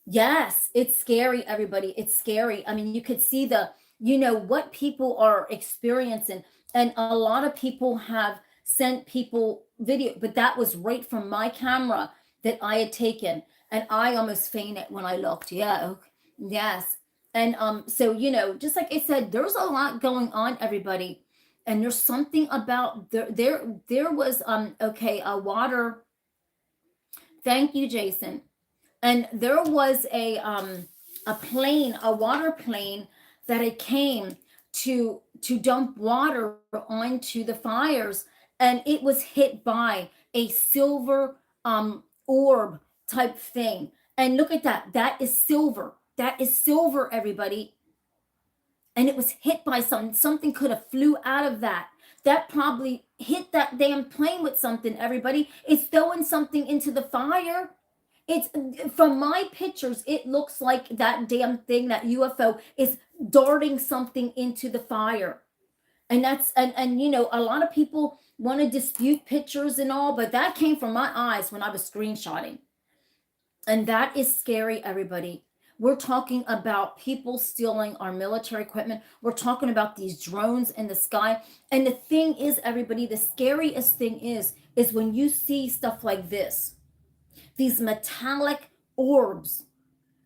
Yes, it's scary, everybody. It's scary. I mean, you could see what people are experiencing. And a lot of people have sent people video, but that was right from my camera that I had taken. And I almost fainted when I looked. Yeah. Yes. And so just like I said, there's a lot going on, everybody. And there's something about there was okay, a water. Thank you, Jason. And there was a plane, a water plane that it came to dump water onto the fires, and it was hit by a silver orb type thing. And look at that. That is silver. That is silver, everybody. And it was hit by something. Something could have flew out of that. That probably hit that damn plane with something, everybody. It's throwing something into the fire. It's from my pictures, it looks like that damn thing, that UFO is darting something into the fire. And that's and a lot of people want to dispute pictures and all, but that came from my eyes when I was screenshotting. And that is scary, everybody. We're talking about people stealing our military equipment. We're talking about these drones in the sky. And the thing is, everybody, the scariest thing is when you see stuff like this, these metallic orbs,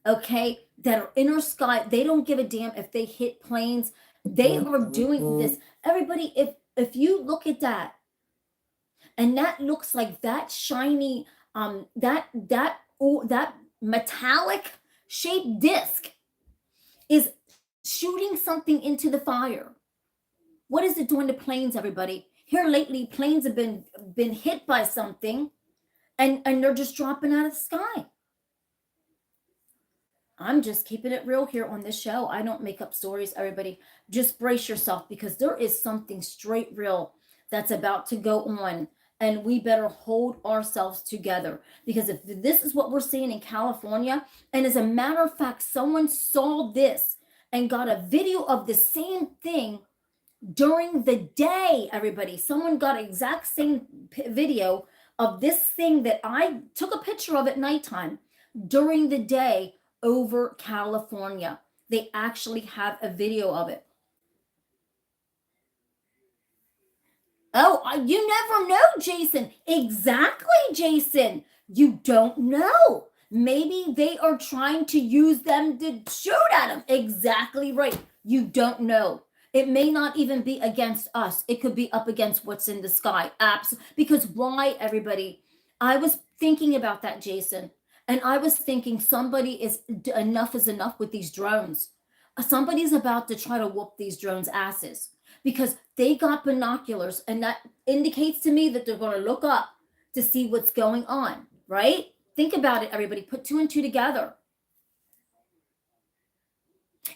okay, that are inner sky. They don't give a damn if they hit planes. They are doing this. Everybody, if you look at that, and that looks like that shiny, that metallic shaped disc is shooting something into the fire. What is it doing to planes, everybody? Here lately, planes have been hit by something, and they're just dropping out of the sky. I'm just keeping it real here on this show. I don't make up stories, everybody. Just brace yourself, because there is something straight real that's about to go on, and we better hold ourselves together, because if this is what we're seeing in California, and as a matter of fact, someone saw this and got a video of the same thing during the day, everybody. Someone got exact same video of this thing that I took a picture of at nighttime during the day over California. They actually have a video of it. Oh, you never know, Jason. Exactly, Jason. You don't know. Maybe they are trying to use them to shoot at them. Exactly right. You don't know. It may not even be against us. It could be up against what's in the sky. Absolutely. Because why, everybody? I was thinking about that, Jason. And I was thinking somebody enough is enough with these drones. Somebody's about to try to whoop these drones' asses, because they got binoculars, and that indicates to me that they're going to look up to see what's going on, right? Think about it, everybody. Put two and two together.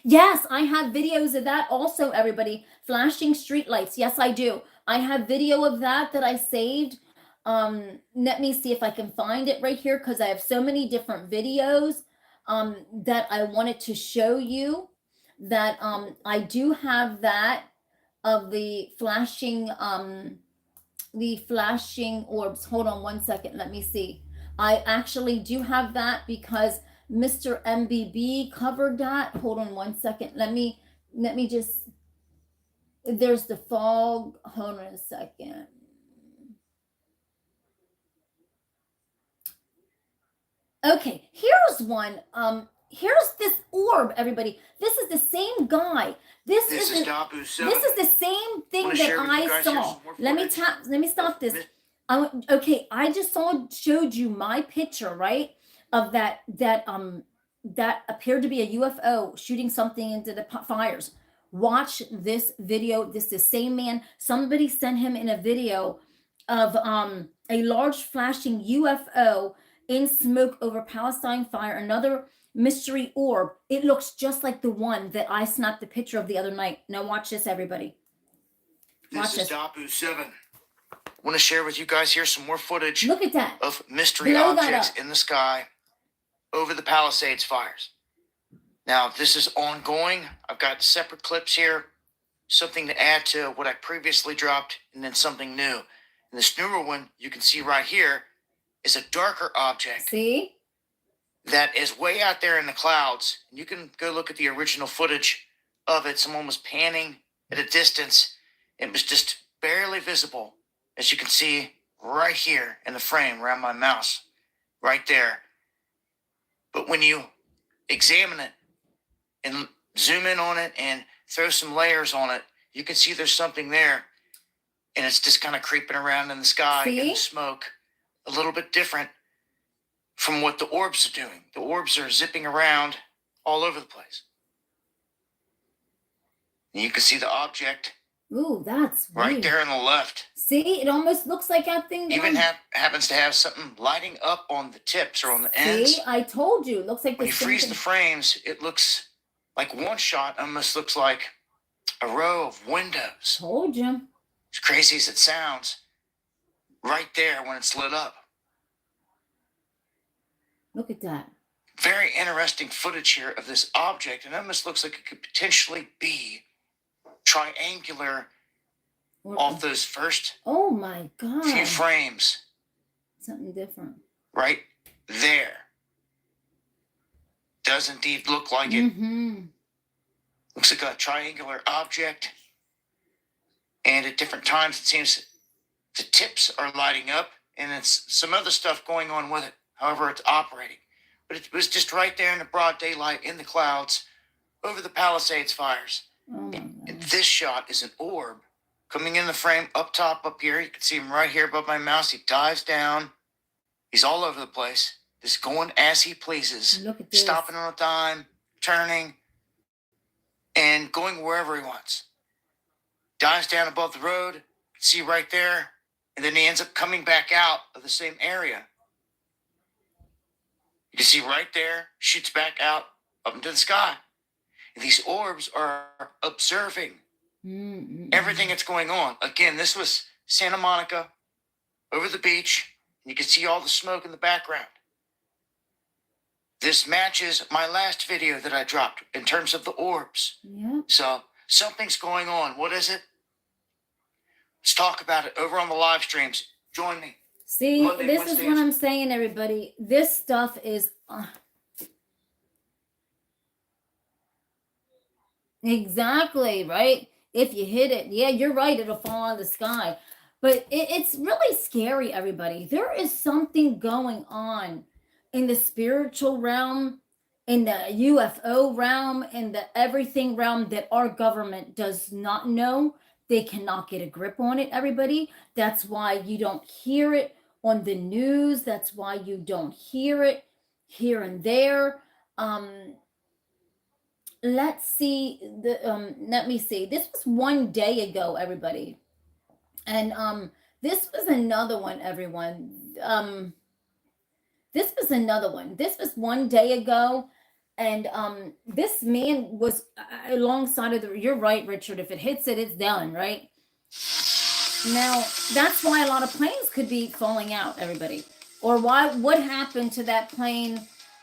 Yes, I have videos of that also, everybody. Flashing streetlights. Yes, I do. I have video of that I saved. Let me see if I can find it right here, because I have so many different videos that I wanted to show you, that I do have that of the flashing orbs. Hold on one second. Let me see. I actually do have that, because Mr. MBB covered that. Hold on one second. Let me just, there's the fog. Hold on a second. Okay, here's one. Here's this orb, everybody. This is the same guy. This is Dabu 7. This is the same thing that I saw. Let me stop this. Okay, I just showed you my picture, right? Of that appeared to be a UFO shooting something into the fires. Watch this video. This is the same man. Somebody sent him in a video of a large flashing UFO in smoke over Palestine fire. Another mystery orb. It looks just like the one that I snapped the picture of the other night. Now watch this, everybody. This is Dabu 7. I want to share with you guys here some more footage. Look at that. Of mystery objects in the sky over the Palisades fires. Now, this is ongoing. I've got separate clips here, something to add to what I previously dropped, and then something new. And this newer one you can see right here is a darker object. See? that is way out there in the clouds. You can go look at the original footage of it. Someone was panning at a distance. It was just barely visible, as you can see right here in the frame around my mouse, right there. But when you examine it and zoom in on it and throw some layers on it, you can see there's something there. And it's just kind of creeping around in the sky in the smoke, a little bit different from what the orbs are doing. The orbs are zipping around all over the place. And you can see the object. Ooh, that's right weird. there on the left. See, it almost looks like that thing. Even happens to have something lighting up on the tips or on the ends. See, I told you. It looks like when you freeze the frames, it looks like one shot almost looks like a row of windows. Told you. As crazy as it sounds, right there when it's lit up. Look at that. Very interesting footage here of this object. It almost looks like it could potentially be triangular off those first oh my God. few frames. Something different. Right there. Does indeed look like it. Looks like a triangular object. And at different times, it seems the tips are lighting up and it's some other stuff going on with it. However, it's operating. But it was just right there in the broad daylight in the clouds over the Palisades fires. Oh my And God. this shot is an orb coming in the frame up top up here. You can see him right here above my mouse. He dives down. He's all over the place. Just going as he pleases. Look at this. Stopping on a dime, turning, and going wherever he wants. Dives down above the road. You can see right there. And then he ends up coming back out of the same area. You can see right there, shoots back out up into the sky. And these orbs are observing everything that's going on. Again, this was Santa Monica, over the beach. And you can see all the smoke in the background. This matches my last video that I dropped in terms of the orbs. Yep. So something's going on. What is it? Let's talk about it over on the live streams. Join me. See, Monday, this Wednesday, is what I'm saying, everybody. This stuff is exactly right. If you hit it, yeah, you're right. It'll fall out of the sky. But it's really scary, everybody. There is something going on in the spiritual realm, in the UFO realm, in the everything realm that our government does not know. They cannot get a grip on it, everybody. That's why you don't hear it on the news. That's why you don't hear it here and there. Let's see. Let me see. This was one day ago, everybody. And this was another one, everyone. This was another one. This was one day ago. And this man was alongside of the, you're right, Richard. If it hits it, it's done, right? Now, that's why a lot of planes could be falling out, everybody. Or what happened to that plane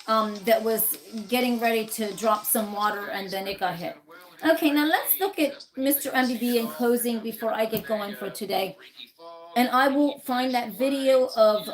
that was getting ready to drop some water and then it got hit. Okay, now let's look at Mr. MBB in closing before I get going for today. And I will find that video of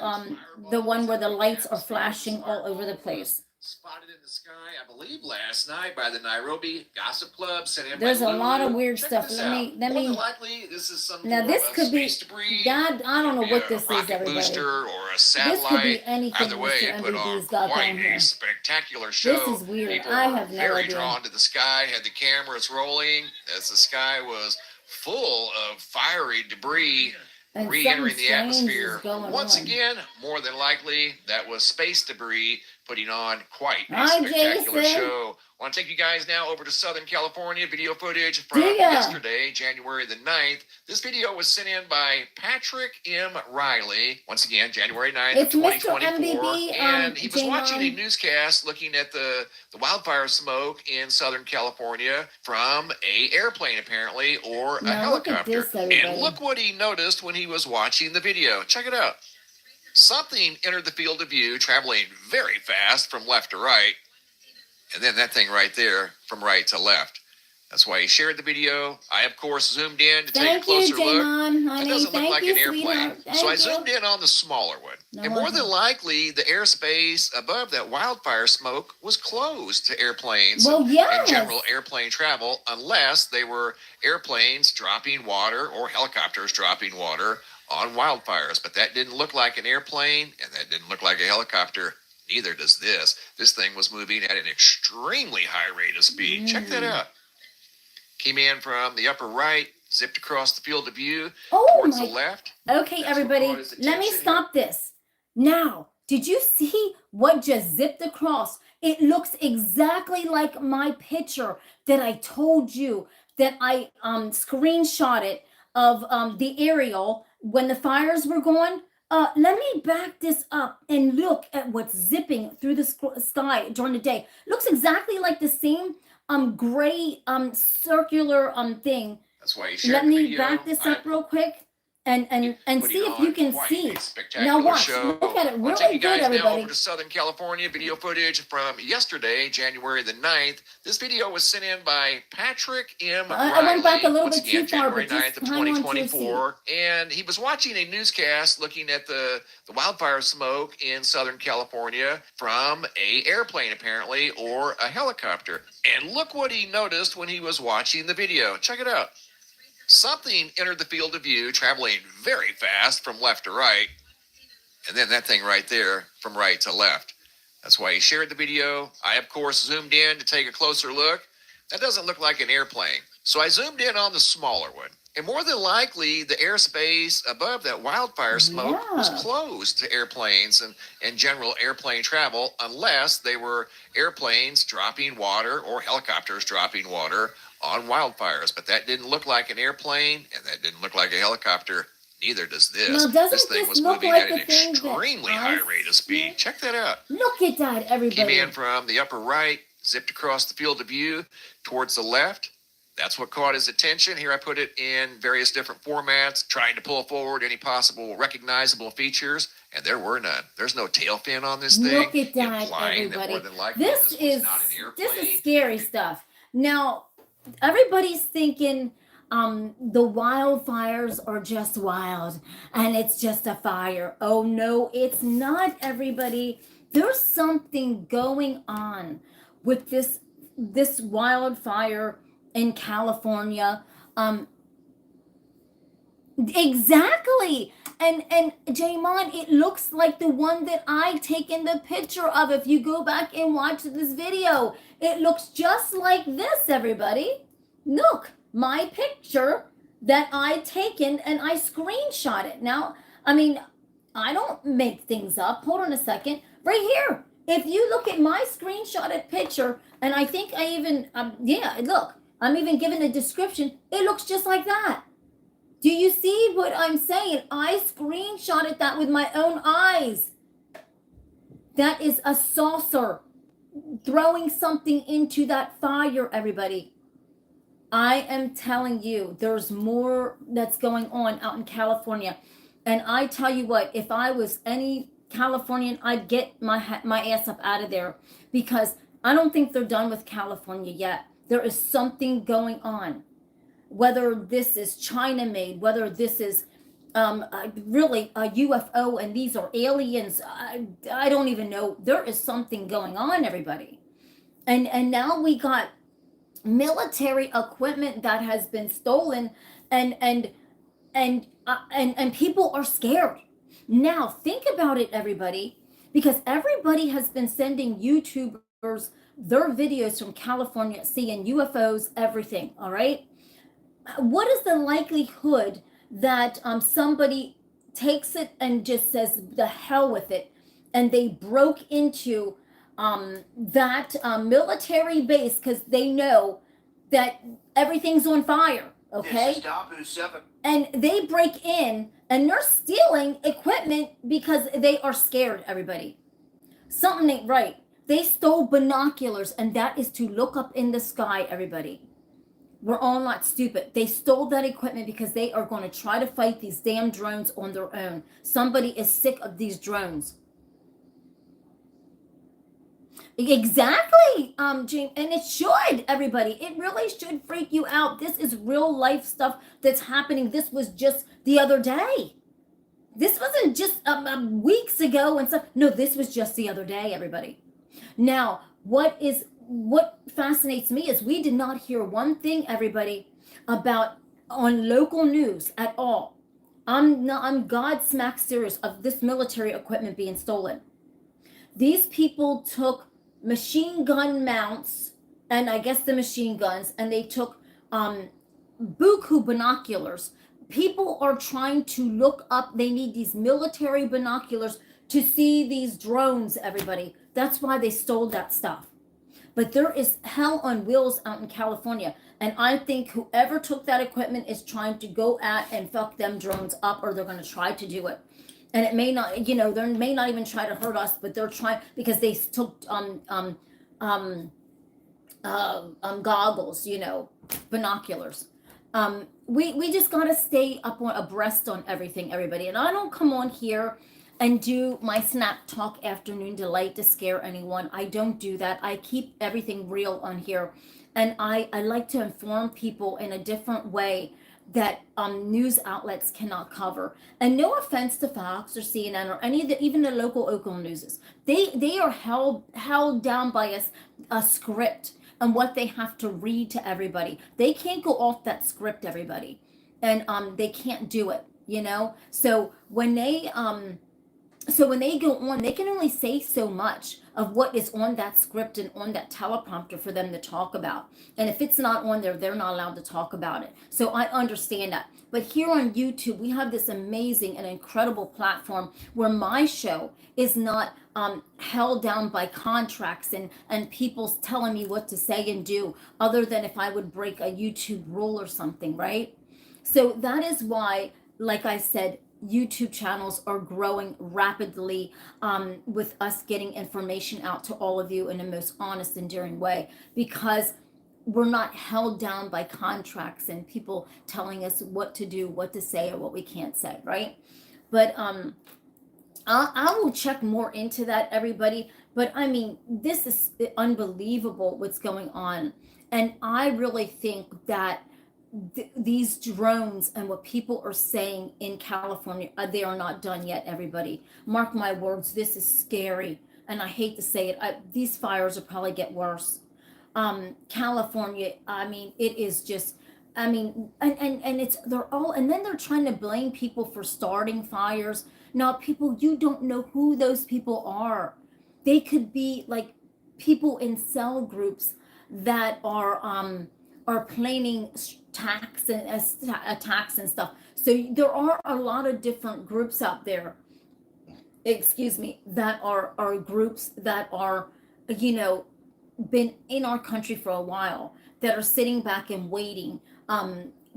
the one where the lights are flashing all over the place. Spotted in the sky, I believe, last night by the Nairobi Gossip Club. There's a lot of weird stuff. Let me. More than likely, this is some Now this could be. debris, God, I don't know what this is, rocket everybody. booster or a This satellite. could be anything Either way, Mr. it put on MBB's got quite down here. a spectacular show. This is weird. People I were have no very idea. drawn to the sky, had the cameras rolling as the sky was full of fiery debris And re-entering something the strange is atmosphere. going Once on. again, more than likely, that was space debris putting on quite a Hi, spectacular Jason. show. I want to take you guys now over to Southern California. Video footage from Do ya? yesterday, January the 9th. This video was sent in by Patrick M. Riley. Once again, January 9th It's of Mr. 2024. MBB, And he was Jane watching a on. newscast looking at the wildfire smoke in Southern California from a airplane, apparently, or a Now, look at helicopter. this, everybody. And look what he noticed when he was watching the video. Check it out. Something entered the field of view, traveling very fast from left to right. And then that thing right there from right to left. That's why he shared the video. I, of course, zoomed in to take a Thank you, closer look. Jaymon, That honey. doesn't look Thank like you, an airplane. sweetheart. So I Thank you. zoomed in on the smaller one. No And more wonder. than likely, the airspace above that wildfire smoke was closed to airplanes Well, and yes. general airplane travel, unless they were airplanes dropping water or helicopters dropping water on wildfires. But that didn't look like an airplane, and that didn't look like a helicopter. Neither does this. This thing was moving at an extremely high rate of speed. Check that out. Came in from the upper right, zipped across the field of view Oh towards my. the left. Okay, That's what everybody, caught his let me attention here. stop this. Now, did you see what just zipped across? It looks exactly like my picture that I told you that I screenshotted of the aerial when the fires were going. Let me back this up and look at what's zipping through the sky during the day. Looks exactly like the same gray circular thing. That's why he shared Let the me video. back this I up real quick and putting see if you on can quite see. a spectacular Now watch. show. Look at it I'll really take you good, guys now everybody. over to Southern California. Video footage from yesterday, January the 9th. This video was sent in by Patrick M. I went back a little Once bit too again, far, January but just 9th of hang on to your 2024. And he was watching a newscast looking at the wildfire smoke in Southern California from a airplane, apparently, or a helicopter. And look what he noticed when he was watching the video. Check it out. Something entered the field of view, traveling very fast from left to right, and then that thing right there from right to left. That's why he shared the video. I, of course, zoomed in to take a closer look. That doesn't look like an airplane. So I zoomed in on the smaller one. And more than likely, the airspace above that wildfire smoke was Yeah. closed to airplanes and general airplane travel, unless they were airplanes dropping water or helicopters dropping water on wildfires. But that didn't look like an airplane, and that didn't look like a helicopter. Neither does this. Now, doesn't This thing this was look moving like at an the thing that extremely I high rate of speed. see? Check that out. Look at that, Came everybody. in from the upper right, zipped across the field of view towards the left. That's what caught his attention. Here I put it in various different formats, trying to pull forward any possible recognizable features, and there were none. There's no tail fin on this thing, Look at that, implying that more everybody. than likely This was is not an airplane. this is scary stuff. Now, everybody's thinking the wildfires are just wild and it's just a fire. Oh no, it's not, everybody. There's something going on with this wildfire in California. Exactly. And Jaymon, it looks like the one that I taken the picture of. If you go back and watch this video, it looks just like this, everybody. Look, my picture that I taken and I screenshot it. Now, I mean, I don't make things up. Hold on a second. Right here. If you look at my screenshotted picture, and I think I even, look, I'm even giving a description. It looks just like that. Do you see what I'm saying? I screenshotted that with my own eyes. That is a saucer throwing something into that fire, everybody. I am telling you, there's more that's going on out in California. And I tell you what, if I was any Californian, I'd get my ass up out of there, because I don't think they're done with California yet. There is something going on. Whether this is China made, whether this is really a UFO and these are aliens, I don't even know. There is something going on, everybody. And now we got military equipment that has been stolen, and people are scared. Now think about it, everybody, because everybody has been sending YouTubers their videos from California, seeing UFOs, everything. All right. What is the likelihood that somebody takes it and just says the hell with it, and they broke into that military base because they know that everything's on fire, okay? This is Dabu 7. And they break in and they're stealing equipment because they are scared, everybody. Something ain't right. They stole binoculars, and that is to look up in the sky, everybody. We're all not stupid. They stole that equipment because they are going to try to fight these damn drones on their own. Somebody is sick of these drones. Exactly, Jane, and it should, everybody. It really should freak you out. This is real life stuff that's happening. This was just the other day. This wasn't just weeks ago and stuff. No, this was just the other day, everybody. Now, what fascinates me is we did not hear one thing, everybody, about on local news at all. I'm God serious of this military equipment being stolen. These people took machine gun mounts and I guess the machine guns, and they took buku binoculars. People are trying to look up, they need these military binoculars to see these drones, everybody. That's why they stole that stuff. But there is hell on wheels out in California. And I think whoever took that equipment is trying to go at and fuck them drones up, or they're going to try to do it. And it may not, they may not even try to hurt us, but they're trying, because they took goggles, binoculars. We just got to stay up on abreast on everything, everybody. And I don't come on here and do my Snap Talk Afternoon Delight to scare anyone. I don't do that. I keep everything real on here. And I like to inform people in a different way that news outlets cannot cover. And no offense to Fox or CNN or any of the, even the local newses. They are held down by a script and what they have to read to everybody. They can't go off that script, everybody. And they can't do it, So when they go on, they can only say so much of what is on that script and on that teleprompter for them to talk about. And if it's not on there, they're not allowed to talk about it. So I understand that. But here on YouTube, we have this amazing and incredible platform where my show is not held down by contracts and people telling me what to say and do, other than if I would break a YouTube rule or something, right? So that is why, like I said, YouTube channels are growing rapidly with us getting information out to all of you in the most honest, endearing way, because we're not held down by contracts and people telling us what to do, what to say, or what we can't say, right? But I will check more into that, everybody. But I mean, this is unbelievable what's going on. And I really think that these drones and what people are saying in California, they are not done yet, everybody. Mark my words, this is scary. And I hate to say it, these fires will probably get worse. California, I mean, it is just, I mean, and it's, they're all, and then they're trying to blame people for starting fires. Now, people, you don't know who those people are. They could be like people in cell groups that are planning attacks and stuff. So there are a lot of different groups out there, that are groups that are, been in our country for a while, that are sitting back and waiting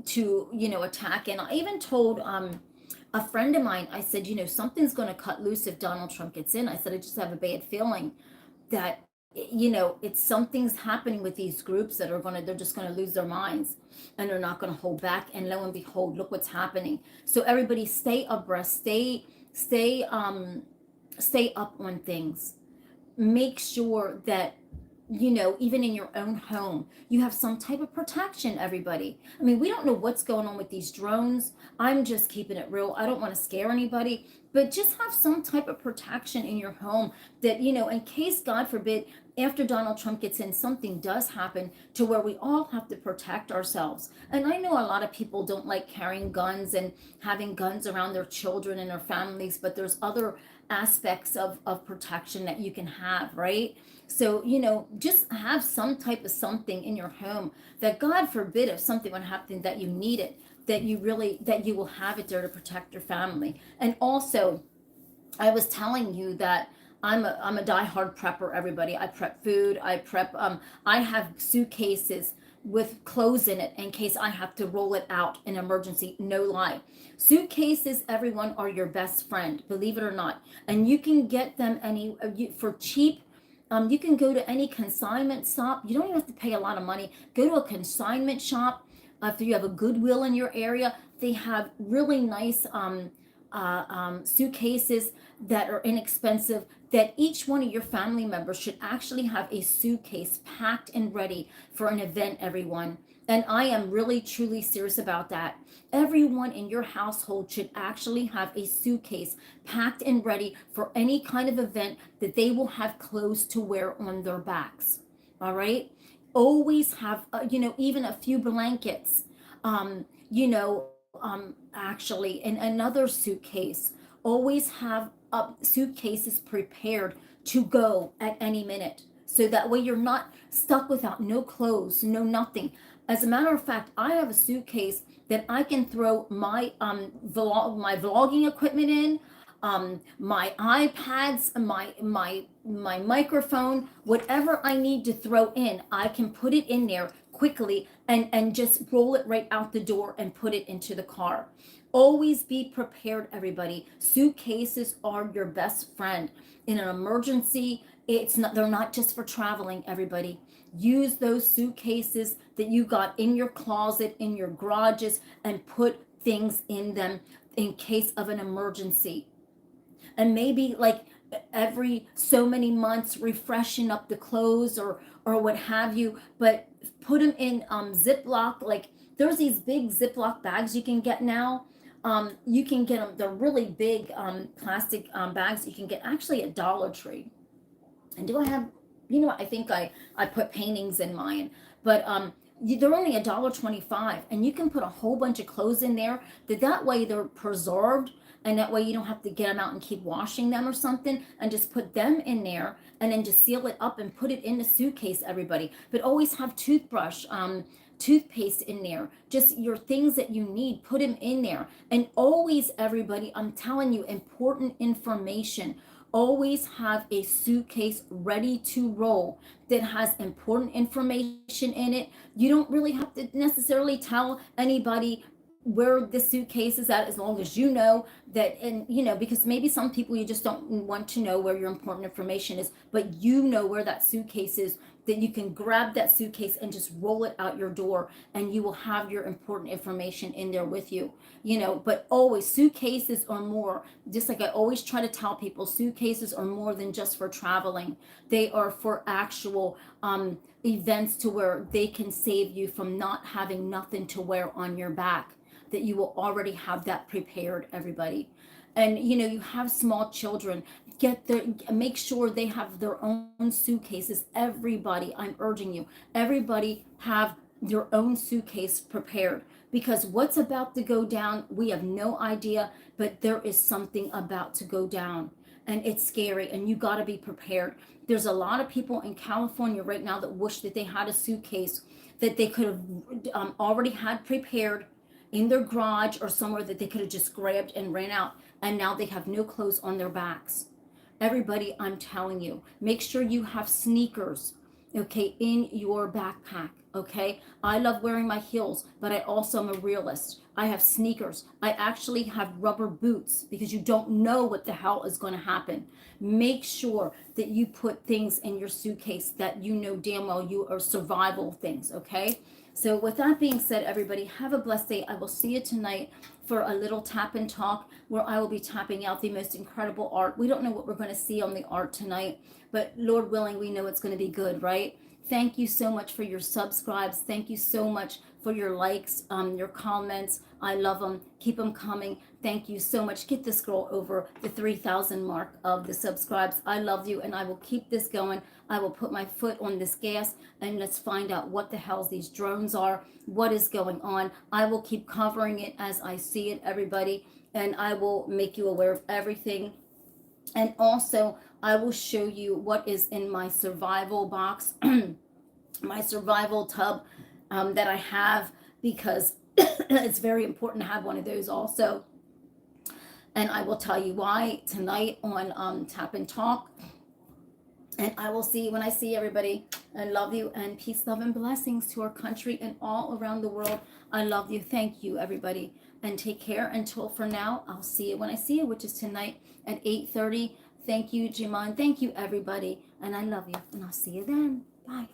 to, attack. And I even told a friend of mine, I said, something's going to cut loose if Donald Trump gets in. I said, I just have a bad feeling that it's something's happening with these groups that they're just going to lose their minds and they're not going to hold back. And lo and behold, look what's happening. So everybody stay abreast, stay up on things. Make sure that, even in your own home, you have some type of protection, everybody. I mean, we don't know what's going on with these drones. I'm just keeping it real. I don't want to scare anybody, but just have some type of protection in your home that, in case, God forbid, after Donald Trump gets in, something does happen to where we all have to protect ourselves. And I know a lot of people don't like carrying guns and having guns around their children and their families, but there's other aspects of protection that you can have, right? So, just have some type of something in your home that, God forbid, if something would happen, that you need it, that you will have it there to protect your family. And also, I was telling you that I'm a diehard prepper, everybody. I prep food, I have suitcases with clothes in it in case I have to roll it out in emergency. No lie. Suitcases, everyone, are your best friend, believe it or not. And you can get them for cheap. You can go to any consignment shop. You don't even have to pay a lot of money. Go to a consignment shop. If you have a Goodwill in your area, they have really nice suitcases that are inexpensive, that each one of your family members should actually have a suitcase packed and ready for an event, everyone. And I am really truly serious about that. Everyone in your household should actually have a suitcase packed and ready for any kind of event that they will have clothes to wear on their backs. All right. Always have, even a few blankets, actually in another suitcase. Always have suitcases prepared to go at any minute. So that way you're not stuck without no clothes, no nothing. As a matter of fact, I have a suitcase that I can throw my my vlogging equipment in, my iPads, my microphone, whatever I need to throw in, I can put it in there quickly and just roll it right out the door and put it into the car. Always be prepared, everybody. Suitcases are your best friend in an emergency. They're not just for traveling, everybody. Use those suitcases that you got in your closet, in your garages, and put things in them in case of an emergency. And maybe like every so many months refreshing up the clothes or what have you, but put them in Ziploc. Like there's these big Ziploc bags you can get now. You can get them, they're really big plastic bags you can get actually at Dollar Tree. And do I have, I think I put paintings in mine, but they're only $1.25, and you can put a whole bunch of clothes in there. That way they're preserved, and that way you don't have to get them out and keep washing them or something, and just put them in there and then just seal it up and put it in the suitcase, everybody. But always have toothbrush, toothpaste in there, just your things that you need, put them in there. And always, everybody, I'm telling you, important information. Always have a suitcase ready to roll that has important information in it. You don't really have to necessarily tell anybody where the suitcase is at, as long as you know that. And because maybe some people, you just don't want to know where your important information is, but you know where that suitcase is, that you can grab that suitcase and just roll it out your door, and you will have your important information in there with you. But always, suitcases are more, just like I always try to tell people, suitcases are more than just for traveling. They are for actual events, to where they can save you from not having nothing to wear on your back, that you will already have that prepared, everybody. And you have small children, make sure they have their own suitcases. Everybody, I'm urging you, everybody have their own suitcase prepared, because what's about to go down, we have no idea, but there is something about to go down, and it's scary, and you got to be prepared. There's a lot of people in California right now that wish that they had a suitcase that they could have already had prepared in their garage or somewhere, that they could have just grabbed and ran out, and now they have no clothes on their backs. Everybody, I'm telling you, make sure you have sneakers, okay, in your backpack, okay? I love wearing my heels, but I also am a realist. I have sneakers. I actually have rubber boots, because you don't know what the hell is going to happen. Make sure that you put things in your suitcase that you know damn well you are survival things, okay? So with that being said, everybody, have a blessed day. I will see you tonight for a little tap and talk, where I will be tapping out the most incredible art. We don't know what we're going to see on the art tonight, but Lord willing, we know it's going to be good, right? Thank you so much for your subscribes. Thank you so much for your likes, your comments. I love them. Keep them coming. Thank you so much. Get this girl over the 3,000 mark of the subscribes. I love you, and I will keep this going. I will put my foot on this gas, and let's find out what the hell these drones are, what is going on. I will keep covering it as I see it, everybody, and I will make you aware of everything. And also, I will show you what is in my survival box, my survival tub that I have, because it's very important to have one of those also. And I will tell you why tonight on Tap and Talk. And I will see you when I see everybody. I love you, and peace, love, and blessings to our country and all around the world. I love you. Thank you, everybody. And take care until for now. I'll see you when I see you, which is tonight at 8:30. Thank you, Jiman. Thank you, everybody. And I love you. And I'll see you then. Bye.